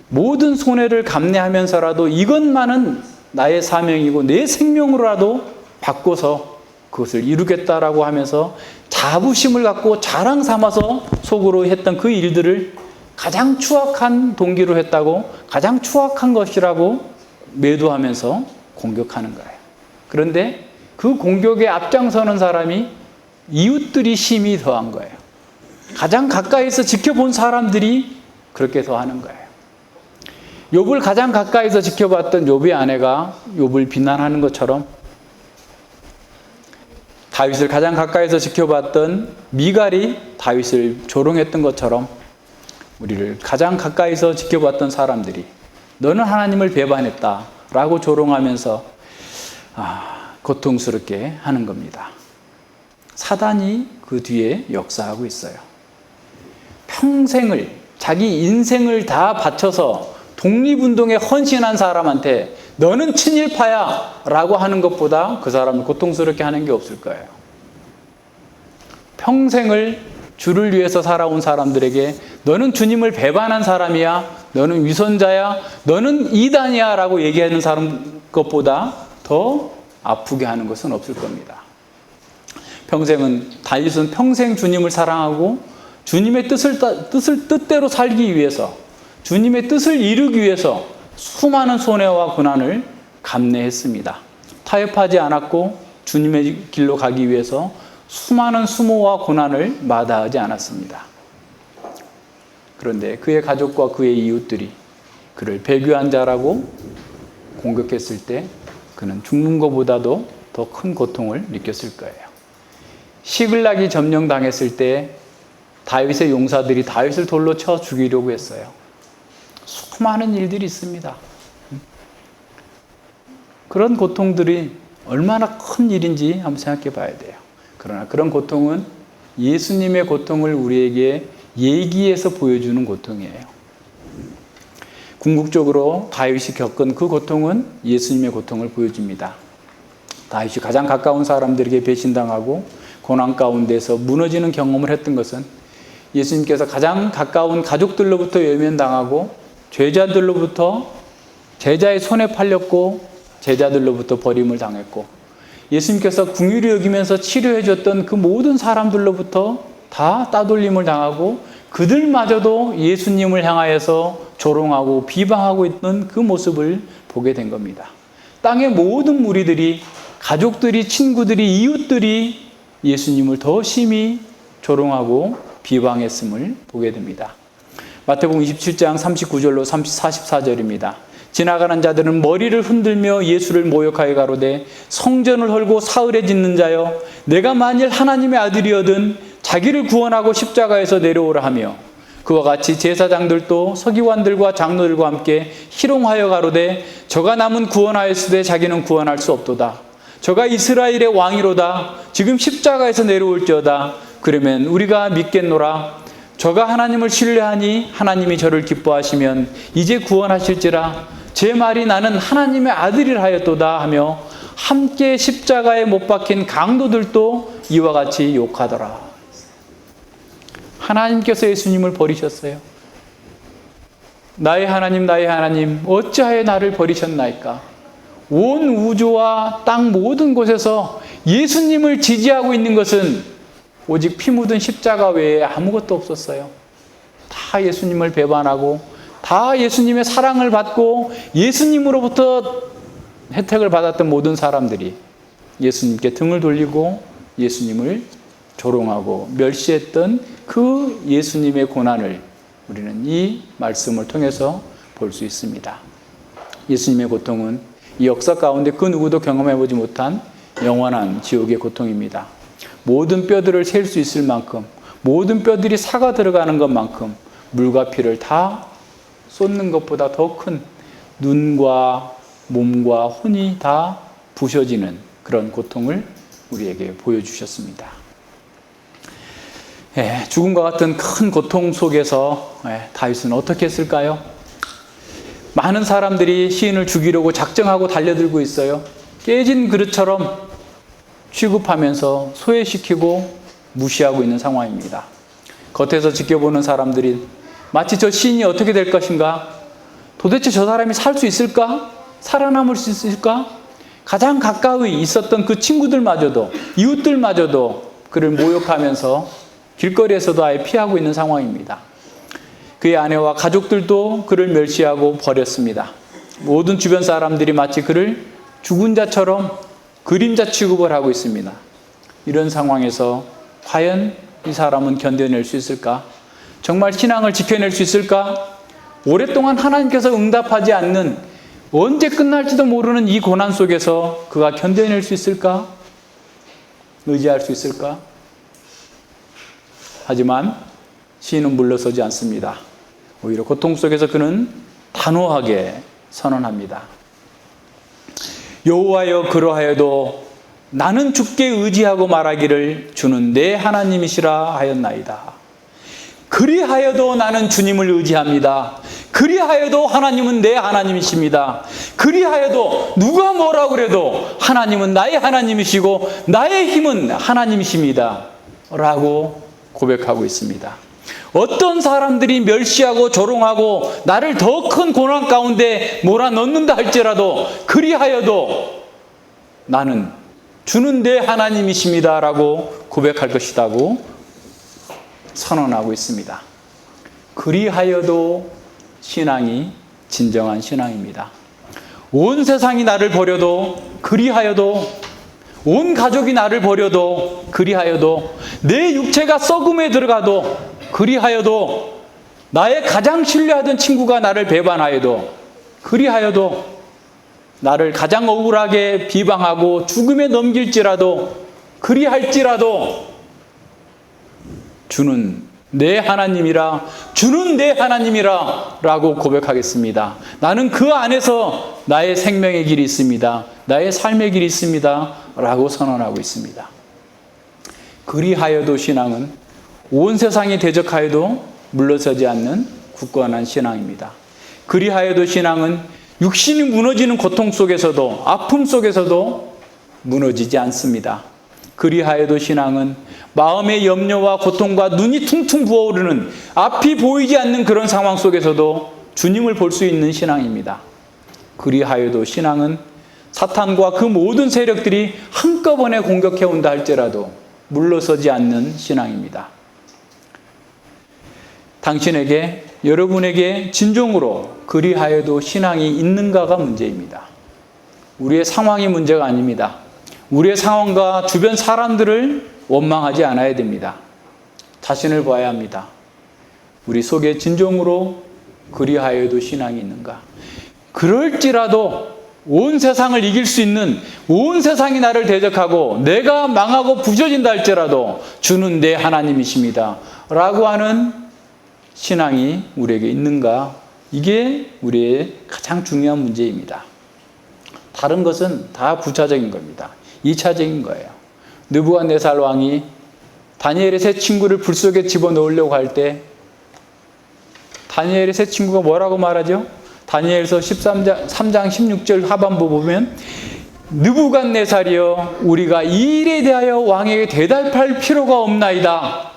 모든 손해를 감내하면서라도 이것만은 나의 사명이고 내 생명으로라도 바꿔서 그것을 이루겠다라고 하면서 자부심을 갖고 자랑 삼아서 속으로 했던 그 일들을 가장 추악한 동기로 했다고, 가장 추악한 것이라고 매도하면서 공격하는 거예요. 그런데 그 공격에 앞장서는 사람이 이웃들이 힘이 더한 거예요. 가장 가까이서 지켜본 사람들이 그렇게 더 하는 거예요. 욥을 가장 가까이서 지켜봤던 욥의 아내가 욥을 비난하는 것처럼, 다윗을 가장 가까이서 지켜봤던 미갈이 다윗을 조롱했던 것처럼 우리를 가장 가까이서 지켜봤던 사람들이 너는 하나님을 배반했다 라고 조롱하면서 고통스럽게 하는 겁니다. 사단이 그 뒤에 역사하고 있어요. 평생을, 자기 인생을 다 바쳐서 독립운동에 헌신한 사람한테 너는 친일파야 라고 하는 것보다 그 사람을 고통스럽게 하는 게 없을 거예요. 평생을 주를 위해서 살아온 사람들에게 너는 주님을 배반한 사람이야, 너는 위선자야, 너는 이단이야 라고 얘기하는 사람 것보다 더 아프게 하는 것은 없을 겁니다. 다윗은 평생 주님을 사랑하고 주님의 뜻대로 살기 위해서, 주님의 뜻을 이루기 위해서 수많은 손해와 고난을 감내했습니다. 타협하지 않았고 주님의 길로 가기 위해서 수많은 수모와 고난을 마다하지 않았습니다. 그런데 그의 가족과 그의 이웃들이 그를 배교한 자라고 공격했을 때 그는 죽는 것보다도 더 큰 고통을 느꼈을 거예요. 시글락이 점령당했을 때 다윗의 용사들이 다윗을 돌로 쳐 죽이려고 했어요. 수많은 일들이 있습니다. 그런 고통들이 얼마나 큰 일인지 한번 생각해 봐야 돼요. 그러나 그런 고통은 예수님의 고통을 우리에게 얘기해서 보여주는 고통이에요. 궁극적으로 다윗이 겪은 그 고통은 예수님의 고통을 보여줍니다. 다윗이 가장 가까운 사람들에게 배신당하고 고난 가운데서 무너지는 경험을 했던 것은 예수님께서 가장 가까운 가족들로부터 외면당하고 제자들로부터 제자의 손에 팔렸고 제자들로부터 버림을 당했고 예수님께서 긍휼히 여기면서 치료해 줬던 그 모든 사람들로부터 다 따돌림을 당하고 그들마저도 예수님을 향하여서 조롱하고 비방하고 있는 그 모습을 보게 된 겁니다. 땅의 모든 무리들이, 가족들이, 친구들이, 이웃들이 예수님을 더 심히 조롱하고 비방했음을 보게 됩니다. 마태복음 27장 39절로 44절입니다. 지나가는 자들은 머리를 흔들며 예수를 모욕하여 가로되 성전을 헐고 사흘에 짓는 자여 내가 만일 하나님의 아들이거든 자기를 구원하고 십자가에서 내려오라 하며 그와 같이 제사장들도 서기관들과 장로들과 함께 희롱하여 가로되 저가 남은 구원하였으되 자기는 구원할 수 없도다. 저가 이스라엘의 왕이로다. 지금 십자가에서 내려올지어다. 그러면 우리가 믿겠노라. 저가 하나님을 신뢰하니 하나님이 저를 기뻐하시면 이제 구원하실지라. 제 말이 나는 하나님의 아들이라 하였도다 하며 함께 십자가에 못 박힌 강도들도 이와 같이 욕하더라. 하나님께서 예수님을 버리셨어요. 나의 하나님, 나의 하나님, 어찌하여 나를 버리셨나이까? 온 우주와 땅 모든 곳에서 예수님을 지지하고 있는 것은 오직 피 묻은 십자가 외에 아무것도 없었어요. 다 예수님을 배반하고 다 예수님의 사랑을 받고 예수님으로부터 혜택을 받았던 모든 사람들이 예수님께 등을 돌리고 예수님을 조롱하고 멸시했던 그 예수님의 고난을 우리는 이 말씀을 통해서 볼 수 있습니다. 예수님의 고통은 이 역사 가운데 그 누구도 경험해보지 못한 영원한 지옥의 고통입니다. 모든 뼈들을 셀 수 있을 만큼, 모든 뼈들이 사가 들어가는 것만큼 물과 피를 다 쏟는 것보다 더 큰 눈과 몸과 혼이 다 부셔지는 그런 고통을 우리에게 보여주셨습니다. 죽음과 같은 큰 고통 속에서 다윗은 어떻게 했을까요? 많은 사람들이 시인을 죽이려고 작정하고 달려들고 있어요. 깨진 그릇처럼 취급하면서 소외시키고 무시하고 있는 상황입니다. 겉에서 지켜보는 사람들이 마치 저 시인이 어떻게 될 것인가? 도대체 저 사람이 살 수 있을까? 살아남을 수 있을까? 가장 가까이 있었던 그 친구들마저도, 이웃들마저도 그를 모욕하면서 길거리에서도 아예 피하고 있는 상황입니다. 그의 아내와 가족들도 그를 멸시하고 버렸습니다. 모든 주변 사람들이 마치 그를 죽은 자처럼 그림자 취급을 하고 있습니다. 이런 상황에서 과연 이 사람은 견뎌낼 수 있을까? 정말 신앙을 지켜낼 수 있을까? 오랫동안 하나님께서 응답하지 않는 언제 끝날지도 모르는 이 고난 속에서 그가 견뎌낼 수 있을까? 의지할 수 있을까? 하지만 시인은 물러서지 않습니다. 오히려 고통 속에서 그는 단호하게 선언합니다. 여호와여 그러하여도 나는 주께 의지하고 말하기를 주는 내 하나님이시라 하였나이다. 그리하여도 나는 주님을 의지합니다. 그리하여도 하나님은 내 하나님이십니다. 그리하여도 누가 뭐라고 그래도 하나님은 나의 하나님이시고 나의 힘은 하나님이십니다. 라고 고백하고 있습니다. 어떤 사람들이 멸시하고 조롱하고 나를 더 큰 고난 가운데 몰아넣는다 할지라도 그리하여도 나는 주는 내 하나님이십니다 라고 고백할 것이라고 선언하고 있습니다. 그리하여도 신앙이 진정한 신앙입니다. 온 세상이 나를 버려도, 그리하여도 온 가족이 나를 버려도, 그리하여도 내 육체가 썩음에 들어가도, 그리하여도 나의 가장 신뢰하던 친구가 나를 배반하여도, 그리하여도 나를 가장 억울하게 비방하고 죽음에 넘길지라도, 그리할지라도 주는 내 하나님이라, 주는 내 하나님이라 라고 고백하겠습니다. 나는 그 안에서 나의 생명의 길이 있습니다. 나의 삶의 길이 있습니다 라고 선언하고 있습니다. 그리하여도 신앙은 온 세상이 대적하여도 물러서지 않는 굳건한 신앙입니다. 그리하여도 신앙은 육신이 무너지는 고통 속에서도, 아픔 속에서도 무너지지 않습니다. 그리하여도 신앙은 마음의 염려와 고통과 눈이 퉁퉁 부어오르는, 앞이 보이지 않는 그런 상황 속에서도 주님을 볼 수 있는 신앙입니다. 그리하여도 신앙은 사탄과 그 모든 세력들이 한꺼번에 공격해온다 할지라도 물러서지 않는 신앙입니다. 당신에게, 여러분에게 진정으로 그리하여도 신앙이 있는가가 문제입니다. 우리의 상황이 문제가 아닙니다. 우리의 상황과 주변 사람들을 원망하지 않아야 됩니다. 자신을 봐야 합니다. 우리 속에 진정으로 그리하여도 신앙이 있는가? 그럴지라도 온 세상을 이길 수 있는, 온 세상이 나를 대적하고 내가 망하고 부서진다 할지라도 주는 내 하나님이십니다 라고 하는 신앙이 우리에게 있는가? 이게 우리의 가장 중요한 문제입니다. 다른 것은 다 부차적인 겁니다. 2차적인 거예요. 느부갓네살 왕이 다니엘의 세 친구를 불 속에 집어넣으려고 할 때 다니엘의 세 친구가 뭐라고 말하죠? 다니엘서 3장 16절 하반부 보면 느부갓네살이여, 우리가 이 일에 대하여 왕에게 대답할 필요가 없나이다.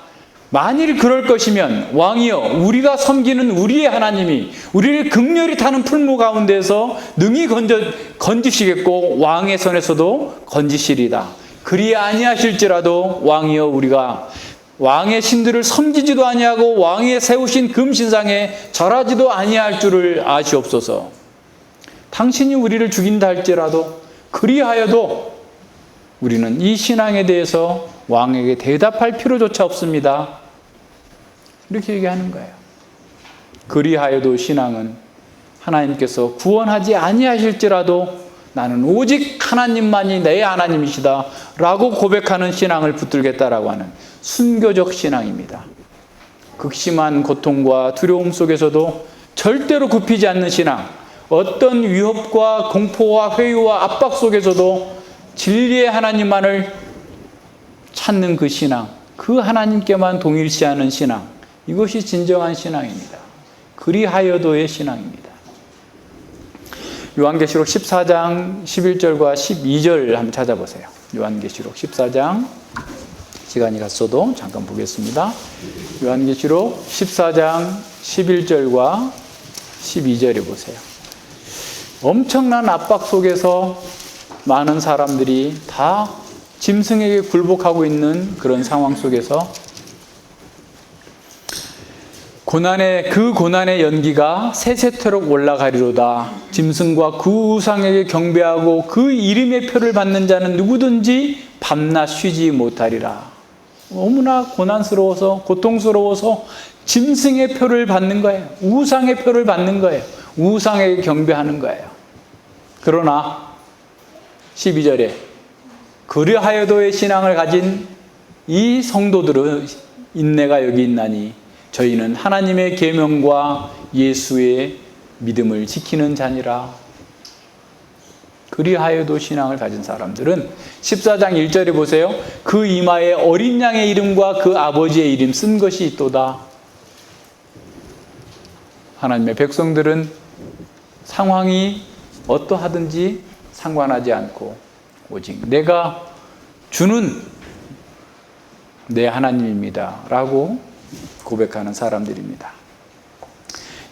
만일 그럴 것이면 왕이여, 우리가 섬기는 우리의 하나님이 우리를 극렬히 타는 풀무 가운데서 능히 건지시겠고 왕의 손에서도 건지시리다. 그리 아니하실지라도 왕이여, 우리가 왕의 신들을 섬기지도 아니하고 왕의 세우신 금신상에 절하지도 아니할 줄을 아시옵소서. 당신이 우리를 죽인다 할지라도, 그리하여도 우리는 이 신앙에 대해서 왕에게 대답할 필요조차 없습니다. 이렇게 얘기하는 거예요. 그리하여도 신앙은 하나님께서 구원하지 아니하실지라도 나는 오직 하나님만이 내 하나님이시다 라고 고백하는 신앙을 붙들겠다라고 하는 순교적 신앙입니다. 극심한 고통과 두려움 속에서도 절대로 굽히지 않는 신앙, 어떤 위협과 공포와 회유와 압박 속에서도 진리의 하나님만을 찾는 그 신앙, 그 하나님께만 동일시하는 신앙, 이것이 진정한 신앙입니다. 그리하여도의 신앙입니다. 요한계시록 14장 11절과 12절 한번 찾아보세요. 요한계시록 14장, 시간이 갔어도 잠깐 보겠습니다. 요한계시록 14장 11절과 12절에 보세요. 엄청난 압박 속에서 많은 사람들이 다 짐승에게 굴복하고 있는 그런 상황 속에서 그 고난의 연기가 세세토록 올라가리로다. 짐승과 그 우상에게 경배하고 그 이름의 표를 받는 자는 누구든지 밤낮 쉬지 못하리라. 너무나 고난스러워서, 고통스러워서 짐승의 표를 받는 거예요. 우상의 표를 받는 거예요. 우상에게 경배하는 거예요. 그러나 12절에 그리하여도의 신앙을 가진 이 성도들은 인내가 여기 있나니 저희는 하나님의 계명과 예수의 믿음을 지키는 자니라. 그리하여도 신앙을 가진 사람들은 14장 1절에 보세요. 그 이마에 어린 양의 이름과 그 아버지의 이름 쓴 것이 있도다. 하나님의 백성들은 상황이 어떠하든지 상관하지 않고 오직 내가 주는 내 하나님입니다 라고 고백하는 사람들입니다.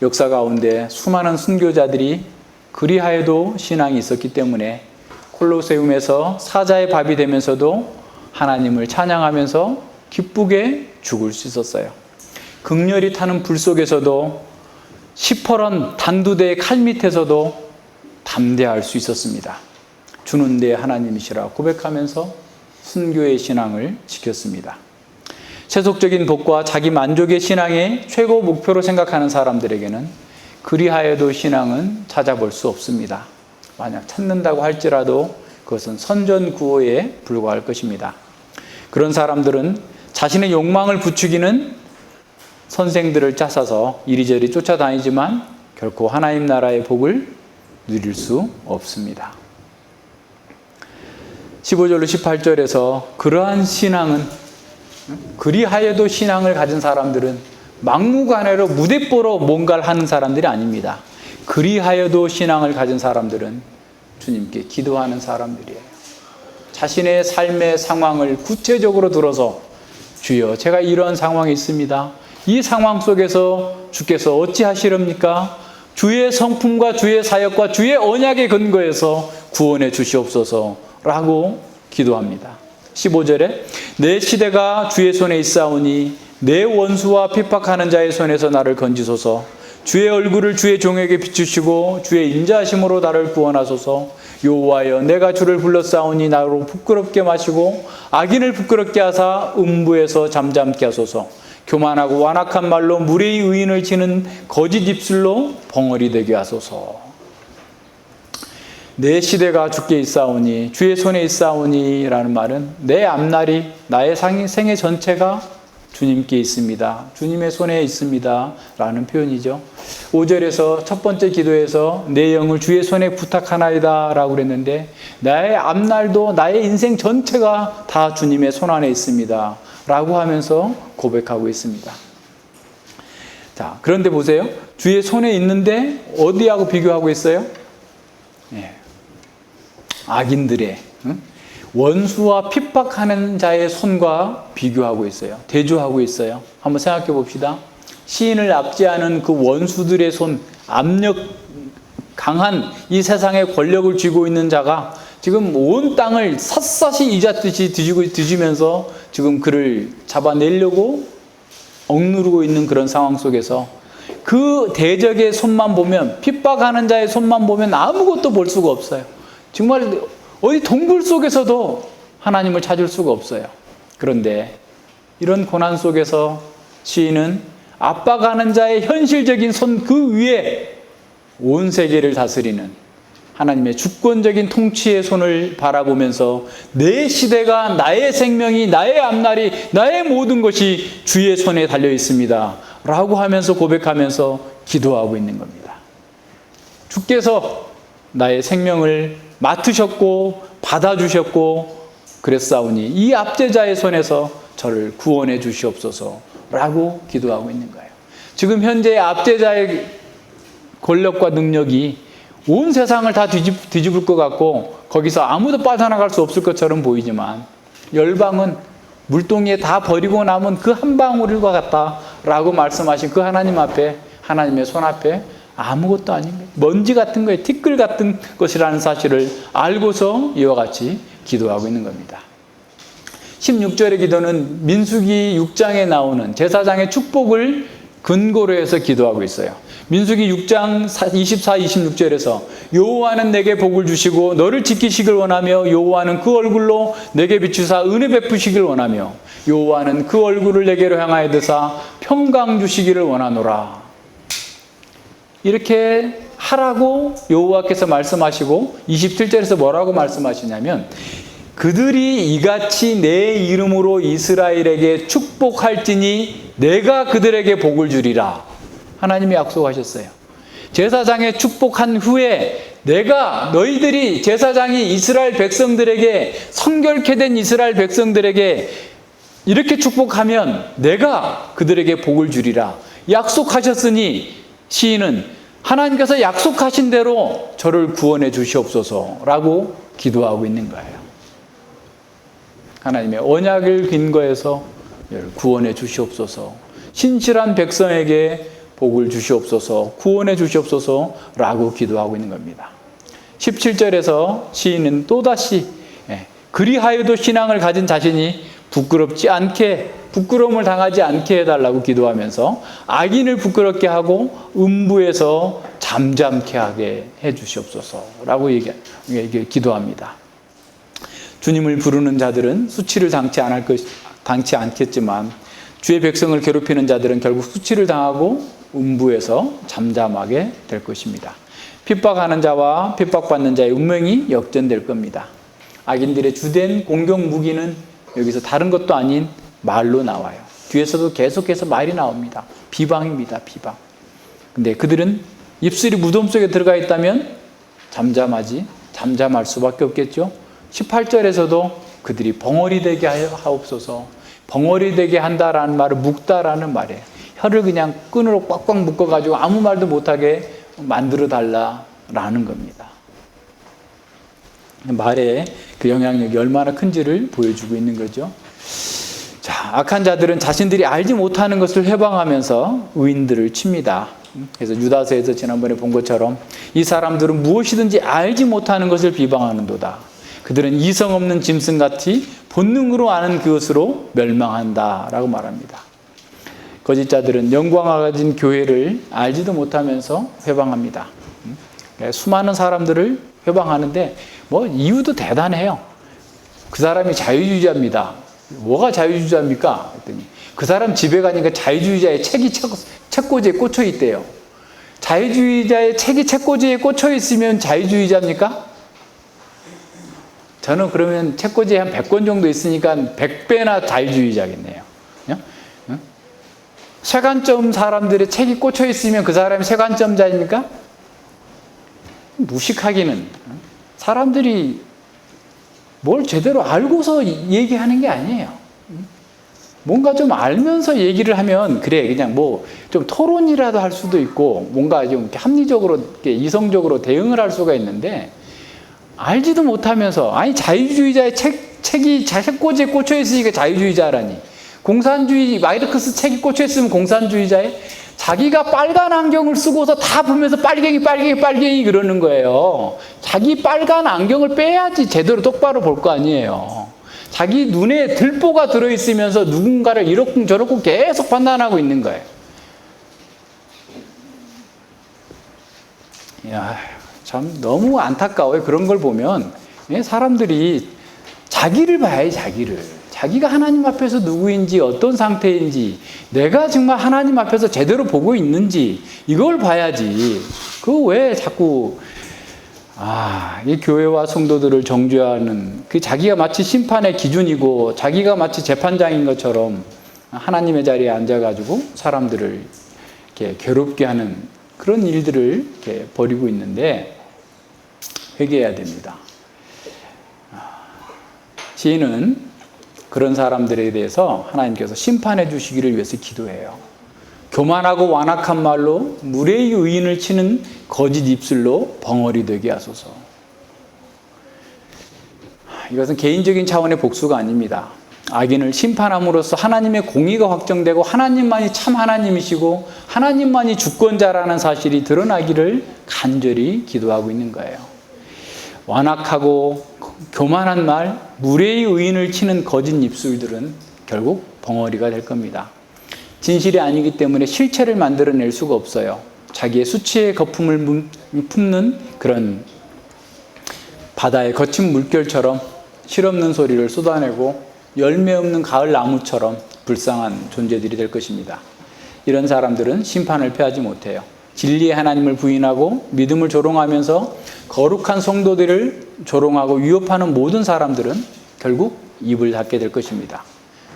역사 가운데 수많은 순교자들이 그리하여도 신앙이 있었기 때문에 콜로세움에서 사자의 밥이 되면서도 하나님을 찬양하면서 기쁘게 죽을 수 있었어요. 극렬히 타는 불 속에서도 시퍼런 단두대의 칼 밑에서도 담대할 수 있었습니다. 주는 내 하나님이시라 고백하면서 순교의 신앙을 지켰습니다. 세속적인 복과 자기 만족의 신앙의 최고 목표로 생각하는 사람들에게는 그리하여도 신앙은 찾아볼 수 없습니다. 만약 찾는다고 할지라도 그것은 선전구호에 불과할 것입니다. 그런 사람들은 자신의 욕망을 부추기는 선생들을 짜서서 이리저리 쫓아다니지만 결코 하나님 나라의 복을 누릴 수 없습니다. 15절로 18절에서 그러한 신앙은, 그리하여도 신앙을 가진 사람들은 막무가내로 무대뽀로 뭔가를 하는 사람들이 아닙니다. 그리하여도 신앙을 가진 사람들은 주님께 기도하는 사람들이에요. 자신의 삶의 상황을 구체적으로 들어서 주여 제가 이런 상황이 있습니다. 이 상황 속에서 주께서 어찌하시렵니까? 주의 성품과 주의 사역과 주의 언약의 근거에서 구원해 주시옵소서라고 기도합니다. 15절에 내 시대가 주의 손에 있사오니 내 원수와 핍박하는 자의 손에서 나를 건지소서. 주의 얼굴을 주의 종에게 비추시고 주의 인자하심으로 나를 구원하소서. 여호와여 내가 주를 불렀사오니 나로 부끄럽게 마시고 악인을 부끄럽게 하사 음부에서 잠잠케 하소서. 교만하고 완악한 말로 무례히 의인을 치는 거짓 입술로 벙어리 되게 하소서. 내 시대가 주께 있사오니 주의 손에 있사오니 라는 말은 내 앞날이 나의 생애 전체가 주님께 있습니다. 주님의 손에 있습니다 라는 표현이죠. 5절에서 첫 번째 기도에서 내 영을 주의 손에 부탁하나이다 라고 그랬는데 나의 앞날도 나의 인생 전체가 다 주님의 손 안에 있습니다 라고 하면서 고백하고 있습니다. 자, 그런데 보세요. 주의 손에 있는데 어디하고 비교하고 있어요? 악인들의 원수와 핍박하는 자의 손과 비교하고 있어요. 대조하고 있어요. 한번 생각해 봅시다. 시인을 압제하는 그 원수들의 손, 압력 강한 이 세상의 권력을 쥐고 있는 자가 지금 온 땅을 샅샅이 이잣듯이 뒤지면서 지금 그를 잡아내려고 억누르고 있는 그런 상황 속에서 그 대적의 손만 보면, 핍박하는 자의 손만 보면 아무것도 볼 수가 없어요. 정말 어디 동굴 속에서도 하나님을 찾을 수가 없어요. 그런데 이런 고난 속에서 시인은 압박하는 자의 현실적인 손 그 위에 온 세계를 다스리는 하나님의 주권적인 통치의 손을 바라보면서 내 시대가, 나의 생명이, 나의 앞날이, 나의 모든 것이 주의 손에 달려 있습니다 라고 하면서 고백하면서 기도하고 있는 겁니다. 주께서 나의 생명을 맡으셨고 받아주셨고 그랬사오니 이 압제자의 손에서 저를 구원해 주시옵소서 라고 기도하고 있는 거예요. 지금 현재 압제자의 권력과 능력이 온 세상을 다 뒤집을 것 같고 거기서 아무도 빠져나갈 수 없을 것처럼 보이지만 열방은 물동이에 다 버리고 남은 그 한 방울과 같다라고 말씀하신 그 하나님 앞에, 하나님의 손 앞에 아무것도 아닙니다. 먼지 같은 거예요. 티끌 같은 것이라는 사실을 알고서 이와 같이 기도하고 있는 겁니다. 16절의 기도는 민수기 6장에 나오는 제사장의 축복을 근거로 해서 기도하고 있어요. 민수기 6장 24, 26절에서 여호와는 내게 복을 주시고 너를 지키시길 원하며 여호와는 그 얼굴로 내게 비추사 은혜 베푸시길 원하며 여호와는 그 얼굴을 내게로 향하여 드사 평강 주시기를 원하노라. 이렇게 하라고 여호와께서 말씀하시고 27절에서 뭐라고 말씀하시냐면 그들이 이같이 내 이름으로 이스라엘에게 축복할지니 내가 그들에게 복을 주리라. 하나님이 약속하셨어요. 제사장의 축복한 후에 내가 너희들이 제사장이 이스라엘 백성들에게 성결케 된 이스라엘 백성들에게 이렇게 축복하면 내가 그들에게 복을 주리라. 약속하셨으니 시인은 하나님께서 약속하신 대로 저를 구원해 주시옵소서라고 기도하고 있는 거예요. 하나님의 언약을 근거해서 구원해 주시옵소서. 신실한 백성에게 복을 주시옵소서, 구원해 주시옵소서라고 기도하고 있는 겁니다. 17절에서 시인은 또다시 그리하여도 신앙을 가진 자신이 부끄럽지 않게, 부끄러움을 당하지 않게 해달라고 기도하면서 악인을 부끄럽게 하고 음부에서 잠잠케 하게 해 주시옵소서라고 기도합니다. 주님을 부르는 자들은 수치를 당치 않겠지만 주의 백성을 괴롭히는 자들은 결국 수치를 당하고 음부에서 잠잠하게 될 것입니다. 핍박하는 자와 핍박받는 자의 운명이 역전될 겁니다. 악인들의 주된 공격 무기는 여기서 다른 것도 아닌 말로 나와요. 뒤에서도 계속해서 말이 나옵니다. 비방입니다. 비방. 근데 그들은 입술이 무덤 속에 들어가 있다면 잠잠할 수밖에 없겠죠. 18절에서도 그들이 벙어리 되게 하옵소서, 벙어리 되게 한다라는 말을 묶다라는 말이에요. 혀를 그냥 끈으로 꽉꽉 묶어가지고 아무 말도 못하게 만들어 달라라는 겁니다. 말에 그 영향력이 얼마나 큰지를 보여주고 있는 거죠. 자, 악한 자들은 자신들이 알지 못하는 것을 회방하면서 의인들을 칩니다. 그래서 유다서에서 지난번에 본 것처럼 이 사람들은 무엇이든지 알지 못하는 것을 비방하는도다. 그들은 이성 없는 짐승같이 본능으로 아는 그것으로 멸망한다라고 말합니다. 거짓자들은 영광을 가진 교회를 알지도 못하면서 회방합니다. 수많은 사람들을 회방하는데 뭐 이유도 대단해요. 그 사람이 자유주의자입니다. 뭐가 자유주의자입니까? 했더니 그 사람 집에 가니까 자유주의자의 책이 책꽂이에 꽂혀 있대요. 자유주의자의 책이 책꽂이에 꽂혀 있으면 자유주의자입니까? 저는 그러면 책꽂이에 한 100권 정도 있으니까 100배나 자유주의자겠네요. 세관점 사람들의 책이 꽂혀 있으면 그 사람이 세관점자입니까? 무식하기는. 사람들이 뭘 제대로 알고서 얘기하는 게 아니에요. 뭔가 좀 알면서 얘기를 하면 그래 그냥 뭐 좀 토론이라도 할 수도 있고 뭔가 좀 합리적으로 이성적으로 대응을 할 수가 있는데 알지도 못하면서 아니 자유주의자의 책이 책꽂이에 꽂혀 있으니까 자유주의자라니, 공산주의 마르크스 책이 꽂혀 있으면 공산주의자에 자기가 빨간 안경을 쓰고서 다 보면서 빨갱이 그러는 거예요. 자기 빨간 안경을 빼야지 제대로 똑바로 볼 거 아니에요. 자기 눈에 들보가 들어있으면서 누군가를 이렇고 저렇고 계속 판단하고 있는 거예요. 이야, 참 너무 안타까워요. 그런 걸 보면 사람들이 자기를 봐야지, 자기를. 자기가 하나님 앞에서 누구인지, 어떤 상태인지, 내가 정말 하나님 앞에서 제대로 보고 있는지 이걸 봐야지. 그 왜 자꾸 이 교회와 성도들을 정죄하는 그 자기가 마치 심판의 기준이고 자기가 마치 재판장인 것처럼 하나님의 자리에 앉아가지고 사람들을 이렇게 괴롭게 하는 그런 일들을 이렇게 벌이고 있는데 회개해야 됩니다. 시인은 그런 사람들에 대해서 하나님께서 심판해 주시기를 위해서 기도해요. 교만하고 완악한 말로 무례히 의인을 치는 거짓 입술로 벙어리 되게 하소서. 이것은 개인적인 차원의 복수가 아닙니다. 악인을 심판함으로써 하나님의 공의가 확정되고 하나님만이 참 하나님이시고 하나님만이 주권자라는 사실이 드러나기를 간절히 기도하고 있는 거예요. 완악하고 교만한 말, 무례히 의인을 치는 거짓 입술들은 결국 벙어리가 될 겁니다. 진실이 아니기 때문에 실체를 만들어낼 수가 없어요. 자기의 수치의 거품을 품는 그런 바다의 거친 물결처럼 실없는 소리를 쏟아내고 열매 없는 가을 나무처럼 불쌍한 존재들이 될 것입니다. 이런 사람들은 심판을 피하지 못해요. 진리의 하나님을 부인하고 믿음을 조롱하면서 거룩한 성도들을 조롱하고 위협하는 모든 사람들은 결국 입을 닫게 될 것입니다.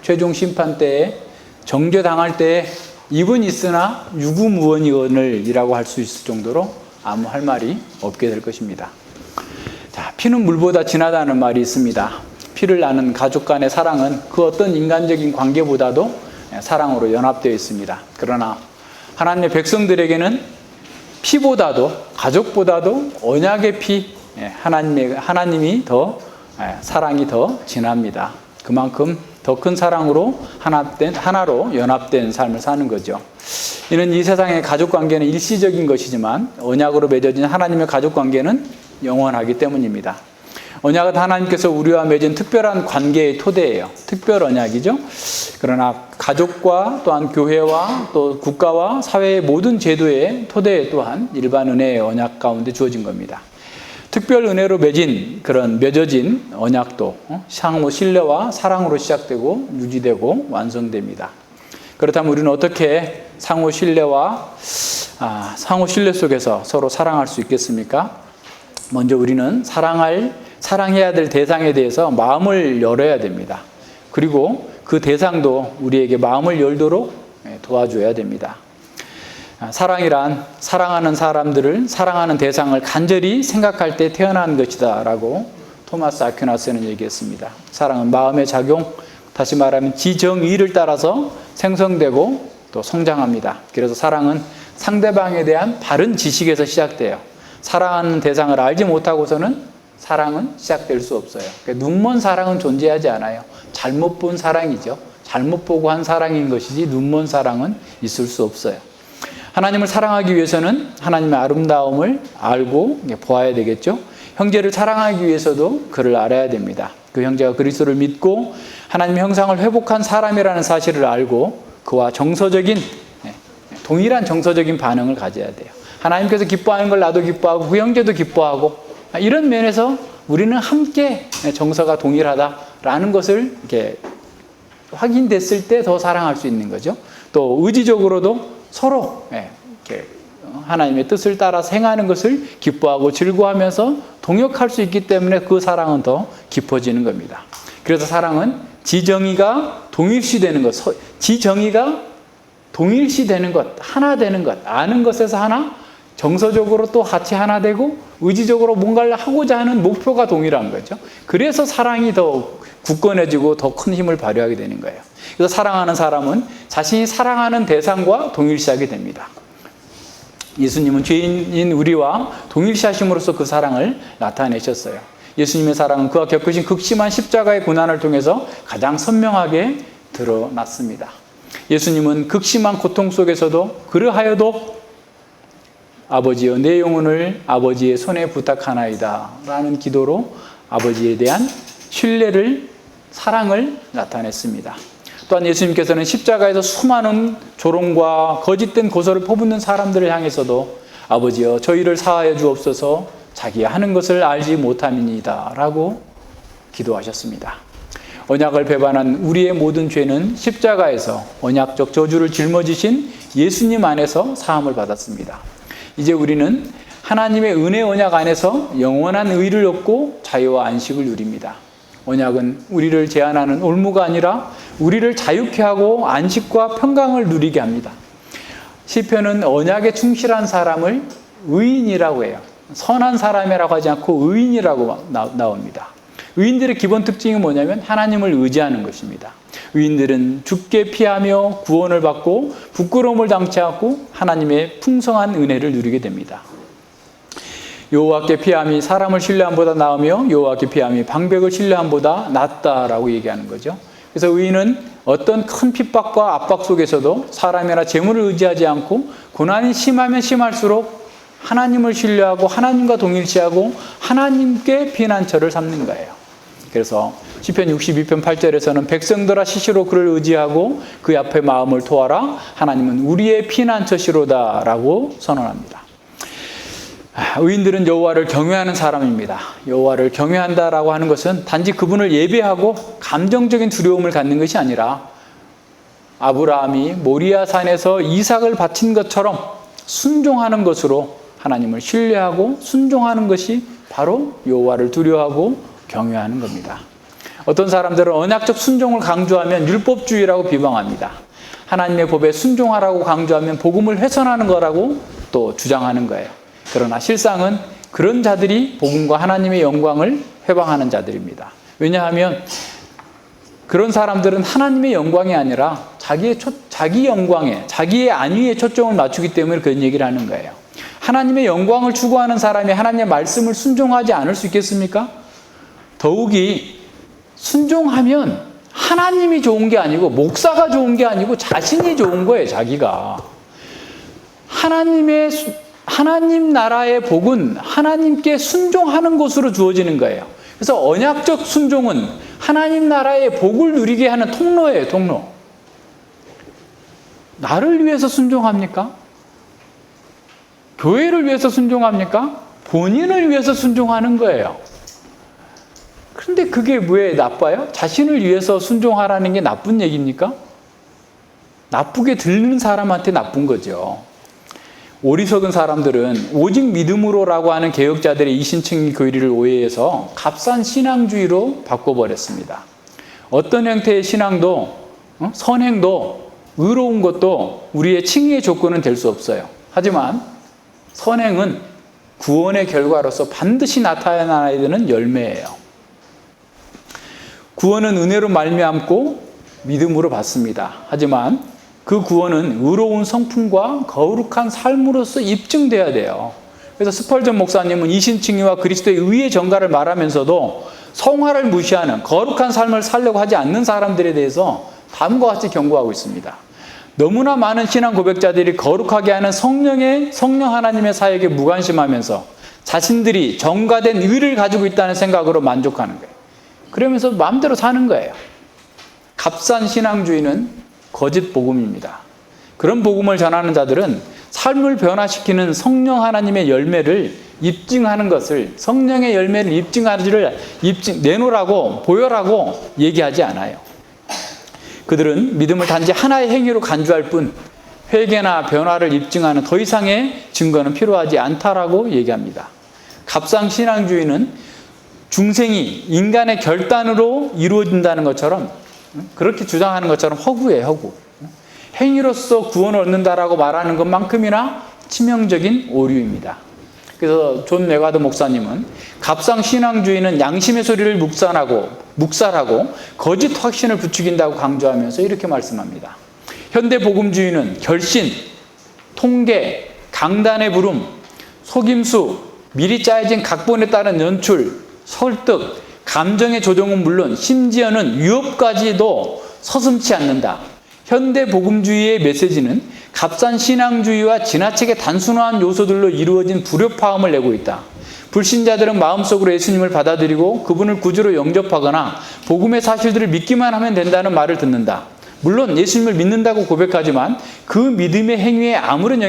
최종 심판 때에 정죄당할 때에 입은 있으나 유구무원이거늘이라고 할 수 있을 정도로 아무 할 말이 없게 될 것입니다. 자, 피는 물보다 진하다는 말이 있습니다. 피를 나는 가족 간의 사랑은 그 어떤 인간적인 관계보다도 사랑으로 연합되어 있습니다. 그러나 하나님의 백성들에게는 피보다도 가족보다도 언약의 피, 하나님이 더 사랑이 더 진합니다. 그만큼 더 큰 사랑으로 하나로 연합된 삶을 사는 거죠. 이는 이 세상의 가족 관계는 일시적인 것이지만 언약으로 맺어진 하나님의 가족 관계는 영원하기 때문입니다. 언약은 하나님께서 우리와 맺은 특별한 관계의 토대예요. 특별 언약이죠. 그러나 가족과 또한 교회와 또 국가와 사회의 모든 제도의 토대 또한 일반 은혜의 언약 가운데 주어진 겁니다. 특별 은혜로 맺어진 언약도 상호 신뢰와 사랑으로 시작되고 유지되고 완성됩니다. 그렇다면 우리는 어떻게 상호 신뢰 속에서 서로 사랑할 수 있겠습니까? 먼저 우리는 사랑해야 될 대상에 대해서 마음을 열어야 됩니다. 그리고 그 대상도 우리에게 마음을 열도록 도와줘야 됩니다. 사랑이란 사랑하는 사람들을 사랑하는 대상을 간절히 생각할 때 태어난 것이다 라고 토마스 아퀴나스는 얘기했습니다. 사랑은 마음의 작용, 다시 말하면 지정의를 따라서 생성되고 또 성장합니다. 그래서 사랑은 상대방에 대한 바른 지식에서 시작돼요. 사랑하는 대상을 알지 못하고서는 사랑은 시작될 수 없어요. 그러니까 눈먼 사랑은 존재하지 않아요. 잘못 본 사랑이죠. 잘못 보고 한 사랑인 것이지 눈먼 사랑은 있을 수 없어요. 하나님을 사랑하기 위해서는 하나님의 아름다움을 알고 보아야 되겠죠. 형제를 사랑하기 위해서도 그를 알아야 됩니다. 그 형제가 그리스도를 믿고 하나님의 형상을 회복한 사람이라는 사실을 알고 그와 동일한 정서적인 반응을 가져야 돼요. 하나님께서 기뻐하는 걸 나도 기뻐하고 그 형제도 기뻐하고 이런 면에서 우리는 함께 정서가 동일하다라는 것을 이렇게 확인됐을 때 더 사랑할 수 있는 거죠. 또 의지적으로도 서로 이렇게 하나님의 뜻을 따라서 행하는 것을 기뻐하고 즐거워하면서 동역할 수 있기 때문에 그 사랑은 더 깊어지는 겁니다. 그래서 사랑은 지정의가 동일시되는 것, 지정의가 동일시되는 것, 하나 되는 것, 아는 것에서 하나, 정서적으로 또 같이 하나 되고 의지적으로 뭔가를 하고자 하는 목표가 동일한 거죠. 그래서 사랑이 더 굳건해지고 더 큰 힘을 발휘하게 되는 거예요. 그래서 사랑하는 사람은 자신이 사랑하는 대상과 동일시하게 됩니다. 예수님은 죄인인 우리와 동일시하심으로써 그 사랑을 나타내셨어요. 예수님의 사랑은 그가 겪으신 극심한 십자가의 고난을 통해서 가장 선명하게 드러났습니다. 예수님은 극심한 고통 속에서도 그러하여도 아버지여 내 영혼을 아버지의 손에 부탁하나이다 라는 기도로 아버지에 대한 신뢰를, 사랑을 나타냈습니다. 또한 예수님께서는 십자가에서 수많은 조롱과 거짓된 고소를 퍼붓는 사람들을 향해서도 아버지여 저희를 사하여 주옵소서 자기 하는 것을 알지 못함이니이다 라고 기도하셨습니다. 언약을 배반한 우리의 모든 죄는 십자가에서 언약적 저주를 짊어지신 예수님 안에서 사함을 받았습니다. 이제 우리는 하나님의 은혜 언약 안에서 영원한 의를 얻고 자유와 안식을 누립니다. 언약은 우리를 제한하는 올무가 아니라 우리를 자유케 하고 안식과 평강을 누리게 합니다. 시편은 언약에 충실한 사람을 의인이라고 해요. 선한 사람이라고 하지 않고 의인이라고 나옵니다. 의인들의 기본 특징이 뭐냐면 하나님을 의지하는 것입니다. 의인들은 죽게 피하며 구원을 받고 부끄러움을 당치 않고 하나님의 풍성한 은혜를 누리게 됩니다. 여호와께 피함이 사람을 신뢰함보다 나으며 여호와께 피함이 방백을 신뢰함보다 낫다라고 얘기하는 거죠. 그래서 의인은 어떤 큰 핍박과 압박 속에서도 사람이나 재물을 의지하지 않고 고난이 심하면 심할수록 하나님을 신뢰하고 하나님과 동일시하고 하나님께 피난처를 삼는 거예요. 그래서 시편 62편 8절에서는 백성들아 시시로 그를 의지하고 그 앞에 마음을 토하라 하나님은 우리의 피난처시로다 라고 선언합니다. 의인들은 여호와를 경외하는 사람입니다. 여호와를 경외한다라고 하는 것은 단지 그분을 예배하고 감정적인 두려움을 갖는 것이 아니라 아브라함이 모리아 산에서 이삭을 바친 것처럼 순종하는 것으로 하나님을 신뢰하고 순종하는 것이 바로 여호와를 두려워하고 경외하는 겁니다. 어떤 사람들은 언약적 순종을 강조하면 율법주의라고 비방합니다. 하나님의 법에 순종하라고 강조하면 복음을 훼손하는 거라고 또 주장하는 거예요. 그러나 실상은 그런 자들이 복음과 하나님의 영광을 회방하는 자들입니다. 왜냐하면 그런 사람들은 하나님의 영광이 아니라 자기 영광에, 자기의 안위에 초점을 맞추기 때문에 그런 얘기를 하는 거예요. 하나님의 영광을 추구하는 사람이 하나님의 말씀을 순종하지 않을 수 있겠습니까? 더욱이 순종하면 하나님이 좋은 게 아니고 목사가 좋은 게 아니고 자신이 좋은 거예요, 자기가. 하나님 나라의 복은 하나님께 순종하는 것으로 주어지는 거예요. 그래서 언약적 순종은 하나님 나라의 복을 누리게 하는 통로예요, 통로. 나를 위해서 순종합니까? 교회를 위해서 순종합니까? 본인을 위해서 순종하는 거예요. 그런데 그게 왜 나빠요? 자신을 위해서 순종하라는 게 나쁜 얘기입니까? 나쁘게 들리는 사람한테 나쁜 거죠. 어리석은 사람들은 오직 믿음으로라고 하는 개혁자들의 이신칭 교리를 오해해서 값싼 신앙주의로 바꿔버렸습니다. 어떤 형태의 신앙도 선행도 의로운 것도 우리의 칭의의 조건은 될 수 없어요. 하지만 선행은 구원의 결과로서 반드시 나타나야 되는 열매예요. 구원은 은혜로 말미암고 믿음으로 받습니다. 하지만 그 구원은 의로운 성품과 거룩한 삶으로서 입증돼야 돼요. 그래서 스펄전 목사님은 이신칭의와 그리스도의 의의 전가를 말하면서도 성화를 무시하는 거룩한 삶을 살려고 하지 않는 사람들에 대해서 다음과 같이 경고하고 있습니다. 너무나 많은 신앙 고백자들이 거룩하게 하는 성령 하나님의 사역에 무관심하면서 자신들이 정가된 의를 가지고 있다는 생각으로 만족하는 거예요. 그러면서 마음대로 사는 거예요. 값싼 신앙주의는 거짓 복음입니다. 그런 복음을 전하는 자들은 삶을 변화시키는 성령 하나님의 열매를 입증하는 것을, 성령의 열매를 내놓으라고, 보여라고 얘기하지 않아요. 그들은 믿음을 단지 하나의 행위로 간주할 뿐 회개나 변화를 입증하는 더 이상의 증거는 필요하지 않다라고 얘기합니다. 값싼 신앙주의는 중생이 인간의 결단으로 이루어진다는 것처럼, 그렇게 주장하는 것처럼 허구예요, 허구. 행위로서 구원을 얻는다라고 말하는 것만큼이나 치명적인 오류입니다. 그래서 존 메가드 목사님은 값상 신앙주의는 양심의 소리를 묵살하고 거짓 확신을 부추긴다고 강조하면서 이렇게 말씀합니다. 현대 복음주의는 결신, 통계, 강단의 부름, 속임수, 미리 짜여진 각본에 따른 연출, 설득, 감정의 조정은 물론 심지어는 위협까지도 서슴지 않는다. 현대 복음주의의 메시지는 값싼 신앙주의와 지나치게 단순한 요소들로 이루어진 불협화음을 내고 있다. 불신자들은 마음속으로 예수님을 받아들이고 그분을 구주로 영접하거나 복음의 사실들을 믿기만 하면 된다는 말을 듣는다. 물론 예수님을 믿는다고 고백하지만 그 믿음이 행위에 아무런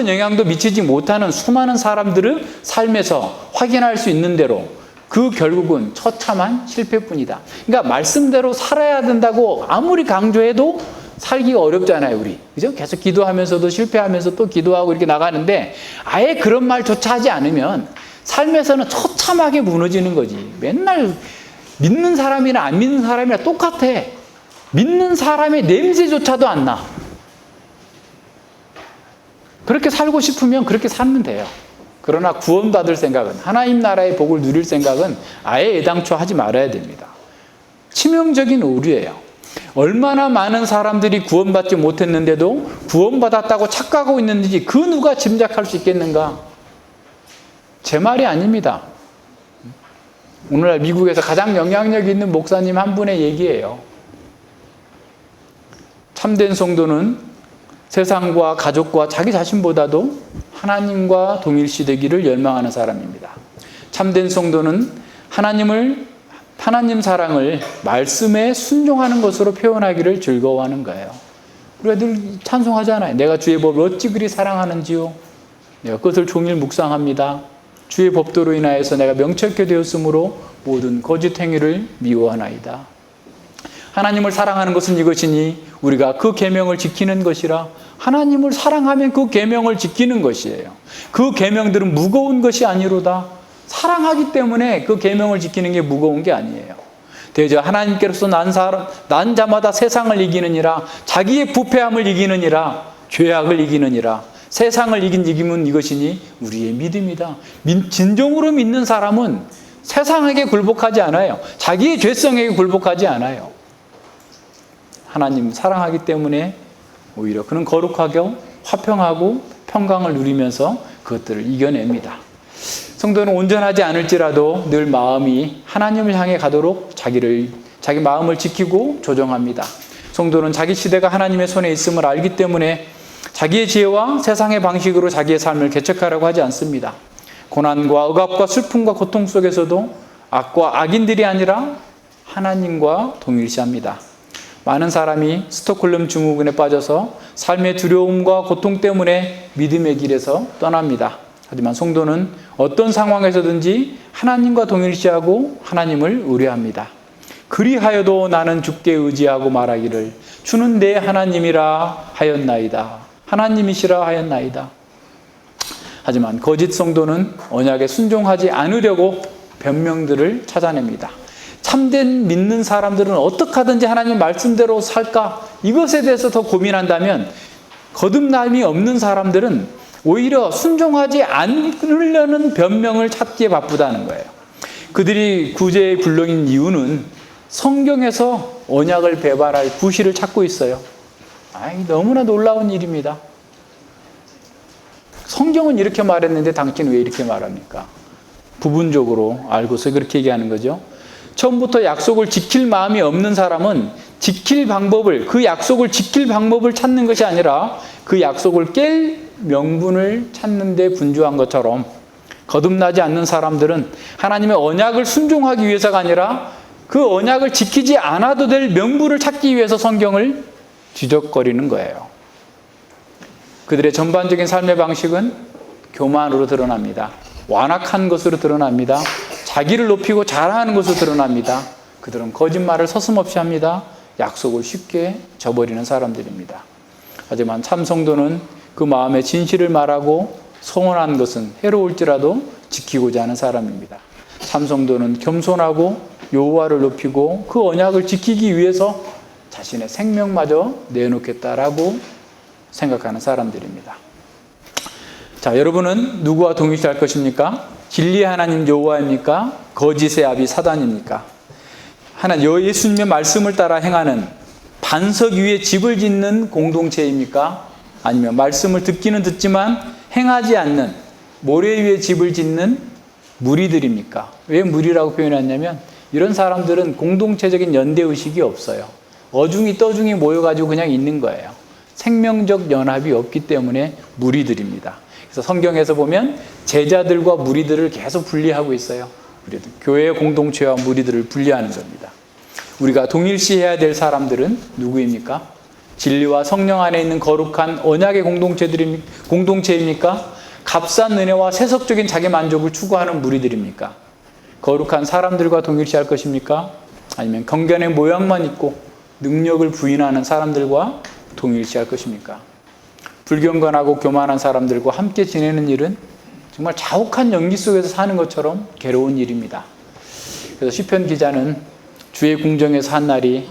영향도 미치지 못하는 수많은 사람들의 삶에서 확인할 수 있는 대로 그 결국은 처참한 실패뿐이다. 그러니까 말씀대로 살아야 된다고 아무리 강조해도 살기가 어렵잖아요, 우리. 그죠? 계속 기도하면서도 실패하면서 또 기도하고 이렇게 나가는데 아예 그런 말조차 하지 않으면 삶에서는 처참하게 무너지는 거지. 맨날 믿는 사람이나 안 믿는 사람이나 똑같아. 믿는 사람의 냄새조차도 안 나. 그렇게 살고 싶으면 그렇게 살면 돼요. 그러나 구원받을 생각은, 하나님 나라의 복을 누릴 생각은 아예 애당초 하지 말아야 됩니다. 치명적인 오류예요. 얼마나 많은 사람들이 구원받지 못했는데도 구원받았다고 착각하고 있는지 그 누가 짐작할 수 있겠는가? 제 말이 아닙니다. 오늘날 미국에서 가장 영향력 있는 목사님 한 분의 얘기예요. 참된 성도는 세상과 가족과 자기 자신보다도 하나님과 동일시되기를 열망하는 사람입니다. 참된 성도는 하나님 사랑을 말씀에 순종하는 것으로 표현하기를 즐거워하는 거예요. 우리가 늘 찬송하잖아요. 내가 주의 법을 어찌 그리 사랑하는지요. 내가 그것을 종일 묵상합니다. 주의 법도로 인하여서 내가 명철케 되었으므로 모든 거짓 행위를 미워하나이다. 하나님을 사랑하는 것은 이것이니 우리가 그 계명을 지키는 것이라. 하나님을 사랑하면 그 계명을 지키는 것이에요. 그 계명들은 무거운 것이 아니로다. 사랑하기 때문에 그 계명을 지키는 게 무거운 게 아니에요. 대저 하나님께로서 난 자마다 세상을 이기느니라. 자기의 부패함을 이기느니라. 죄악을 이기느니라. 세상을 이기면 이것이니 우리의 믿음이다. 진정으로 믿는 사람은 세상에게 굴복하지 않아요. 자기의 죄성에게 굴복하지 않아요. 하나님 사랑하기 때문에 오히려 그는 거룩하고 화평하고 평강을 누리면서 그것들을 이겨냅니다. 성도는 온전하지 않을지라도 늘 마음이 하나님을 향해 가도록 자기 마음을 지키고 조정합니다. 성도는 자기 시대가 하나님의 손에 있음을 알기 때문에 자기의 지혜와 세상의 방식으로 자기의 삶을 개척하려고 하지 않습니다. 고난과 억압과 슬픔과 고통 속에서도 악과 악인들이 아니라 하나님과 동일시합니다. 많은 사람이 스톡홀름 증후군에 빠져서 삶의 두려움과 고통 때문에 믿음의 길에서 떠납니다. 하지만 성도는 어떤 상황에서든지 하나님과 동일시하고 하나님을 의뢰합니다. 그리하여도 나는 주께 의지하고 말하기를 주는 내 하나님이라 하였나이다. 하나님이시라 하였나이다. 하지만 거짓 성도는 언약에 순종하지 않으려고 변명들을 찾아냅니다. 참된 믿는 사람들은 어떻게 하든지 하나님 말씀대로 살까? 이것에 대해서 더 고민한다면 거듭남이 없는 사람들은 오히려 순종하지 않으려는 변명을 찾기에 바쁘다는 거예요. 그들이 구제의 불능인 이유는 성경에서 언약을 배반할 구실을 찾고 있어요. 너무나 놀라운 일입니다. 성경은 이렇게 말했는데 당신은 왜 이렇게 말합니까? 부분적으로 알고서 그렇게 얘기하는 거죠. 처음부터 약속을 지킬 마음이 없는 사람은 그 약속을 지킬 방법을 찾는 것이 아니라 그 약속을 깰 명분을 찾는 데 분주한 것처럼 거듭나지 않는 사람들은 하나님의 언약을 순종하기 위해서가 아니라 그 언약을 지키지 않아도 될 명분을 찾기 위해서 성경을 뒤적거리는 거예요. 그들의 전반적인 삶의 방식은 교만으로 드러납니다. 완악한 것으로 드러납니다. 자기를 높이고 자랑하는 것으로 드러납니다. 그들은 거짓말을 서슴없이 합니다. 약속을 쉽게 저버리는 사람들입니다. 하지만 참 성도는 그 마음의 진실을 말하고 소원한 것은 해로울지라도 지키고자 하는 사람입니다. 참 성도는 겸손하고 여호와를 높이고 그 언약을 지키기 위해서 자신의 생명마저 내놓겠다라고 생각하는 사람들입니다. 자, 여러분은 누구와 동일시할 것입니까? 진리의 하나님 여호와입니까? 거짓의 아비 사단입니까? 예수님의 말씀을 따라 행하는 반석 위에 집을 짓는 공동체입니까? 아니면 말씀을 듣기는 듣지만 행하지 않는 모래 위에 집을 짓는 무리들입니까? 왜 무리라고 표현했냐면 이런 사람들은 공동체적인 연대의식이 없어요. 어중이 떠중이 모여가지고 그냥 있는 거예요. 생명적 연합이 없기 때문에 무리들입니다. 그래서 성경에서 보면 제자들과 무리들을 계속 분리하고 있어요. 교회의 공동체와 무리들을 분리하는 겁니다. 우리가 동일시해야 될 사람들은 누구입니까? 진리와 성령 안에 있는 거룩한 언약의 공동체입니까? 값싼 은혜와 세속적인 자기 만족을 추구하는 무리들입니까? 거룩한 사람들과 동일시할 것입니까? 아니면 경건의 모양만 있고 능력을 부인하는 사람들과 동일시할 것입니까? 불경건하고 교만한 사람들과 함께 지내는 일은 정말 자욱한 연기 속에서 사는 것처럼 괴로운 일입니다. 그래서 시편 기자는 주의 궁정에서 한 날이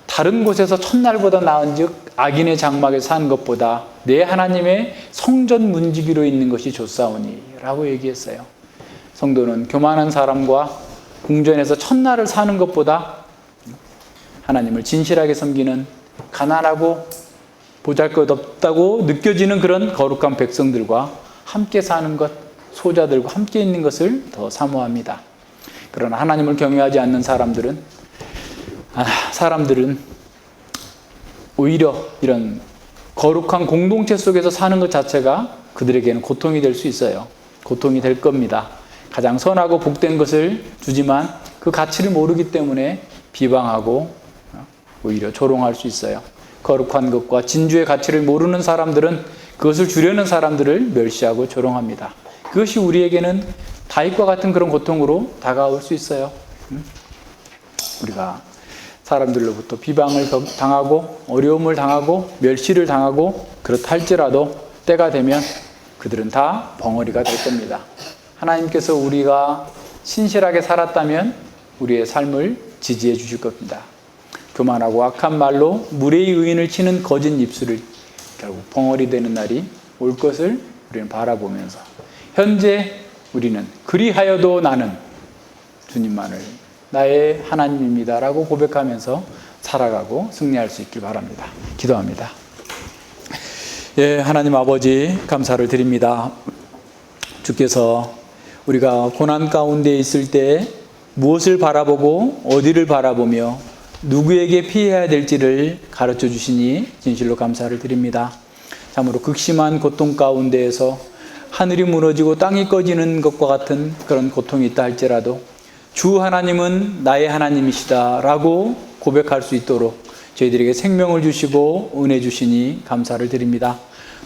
다른 곳에서 첫날보다 나은즉 악인의 장막에 사는 것보다 내 하나님의 성전 문지기로 있는 것이 좋사오니 라고 얘기했어요. 성도는 교만한 사람과 궁전에서 첫날을 사는 것보다 하나님을 진실하게 섬기는 가난하고 보잘것없다고 느껴지는 그런 거룩한 백성들과 함께 사는 것, 소자들과 함께 있는 것을 더 사모합니다. 그러나 하나님을 경외하지 않는 사람들은 오히려 이런 거룩한 공동체 속에서 사는 것 자체가 그들에게는 고통이 될 수 있어요. 고통이 될 겁니다. 가장 선하고 복된 것을 주지만 그 가치를 모르기 때문에 비방하고 오히려 조롱할 수 있어요. 거룩한 것과 진주의 가치를 모르는 사람들은 그것을 주려는 사람들을 멸시하고 조롱합니다. 그것이 우리에게는 다윗과 같은 그런 고통으로 다가올 수 있어요. 우리가 사람들로부터 비방을 당하고 어려움을 당하고 멸시를 당하고 그렇다 할지라도 때가 되면 그들은 다 벙어리가 될 겁니다. 하나님께서 우리가 신실하게 살았다면 우리의 삶을 지지해 주실 겁니다. 교만하고 악한 말로 무례히 의인을 치는 거짓 입술을 결국 벙어리 되는 날이 올 것을 우리는 바라보면서 현재 우리는 그리하여도 나는 주님만을 나의 하나님입니다라고 고백하면서 살아가고 승리할 수 있길 바랍니다. 기도합니다. 하나님 아버지 감사를 드립니다. 주께서 우리가 고난 가운데 있을 때 무엇을 바라보고 어디를 바라보며 누구에게 피해야 될지를 가르쳐 주시니 진실로 감사를 드립니다. 참으로 극심한 고통 가운데에서 하늘이 무너지고 땅이 꺼지는 것과 같은 그런 고통이 있다 할지라도 주 하나님은 나의 하나님이시다라고 고백할 수 있도록 저희들에게 생명을 주시고 은혜 주시니 감사를 드립니다.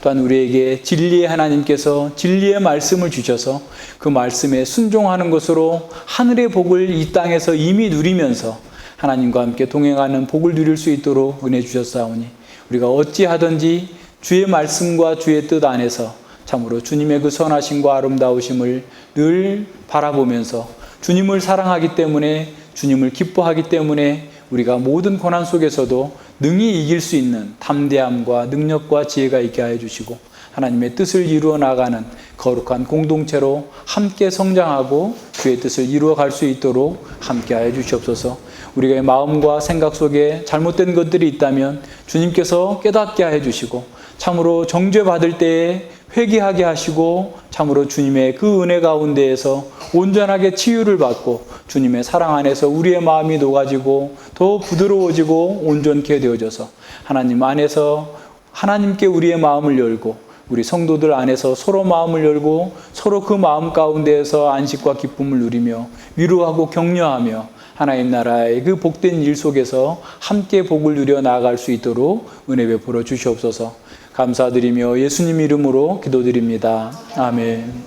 또한 우리에게 진리의 하나님께서 진리의 말씀을 주셔서 그 말씀에 순종하는 것으로 하늘의 복을 이 땅에서 이미 누리면서 하나님과 함께 동행하는 복을 누릴 수 있도록 은혜 주셨사오니 우리가 어찌하든지 주의 말씀과 주의 뜻 안에서 참으로 주님의 그 선하심과 아름다우심을 늘 바라보면서 주님을 사랑하기 때문에 주님을 기뻐하기 때문에 우리가 모든 고난 속에서도 능히 이길 수 있는 담대함과 능력과 지혜가 있게 하여 주시고 하나님의 뜻을 이루어 나가는 거룩한 공동체로 함께 성장하고 주의 뜻을 이루어 갈 수 있도록 함께 하여 주시옵소서. 우리의 마음과 생각 속에 잘못된 것들이 있다면 주님께서 깨닫게 하여 주시고 참으로 정죄받을 때에 회개하게 하시고 참으로 주님의 그 은혜 가운데에서 온전하게 치유를 받고 주님의 사랑 안에서 우리의 마음이 녹아지고 더 부드러워지고 온전케 되어져서 하나님 안에서 하나님께 우리의 마음을 열고 우리 성도들 안에서 서로 마음을 열고 서로 그 마음 가운데에서 안식과 기쁨을 누리며 위로하고 격려하며 하나님 나라의 그 복된 일 속에서 함께 복을 누려 나아갈 수 있도록 은혜 베풀어 주시옵소서. 감사드리며 예수님 이름으로 기도드립니다. 아멘.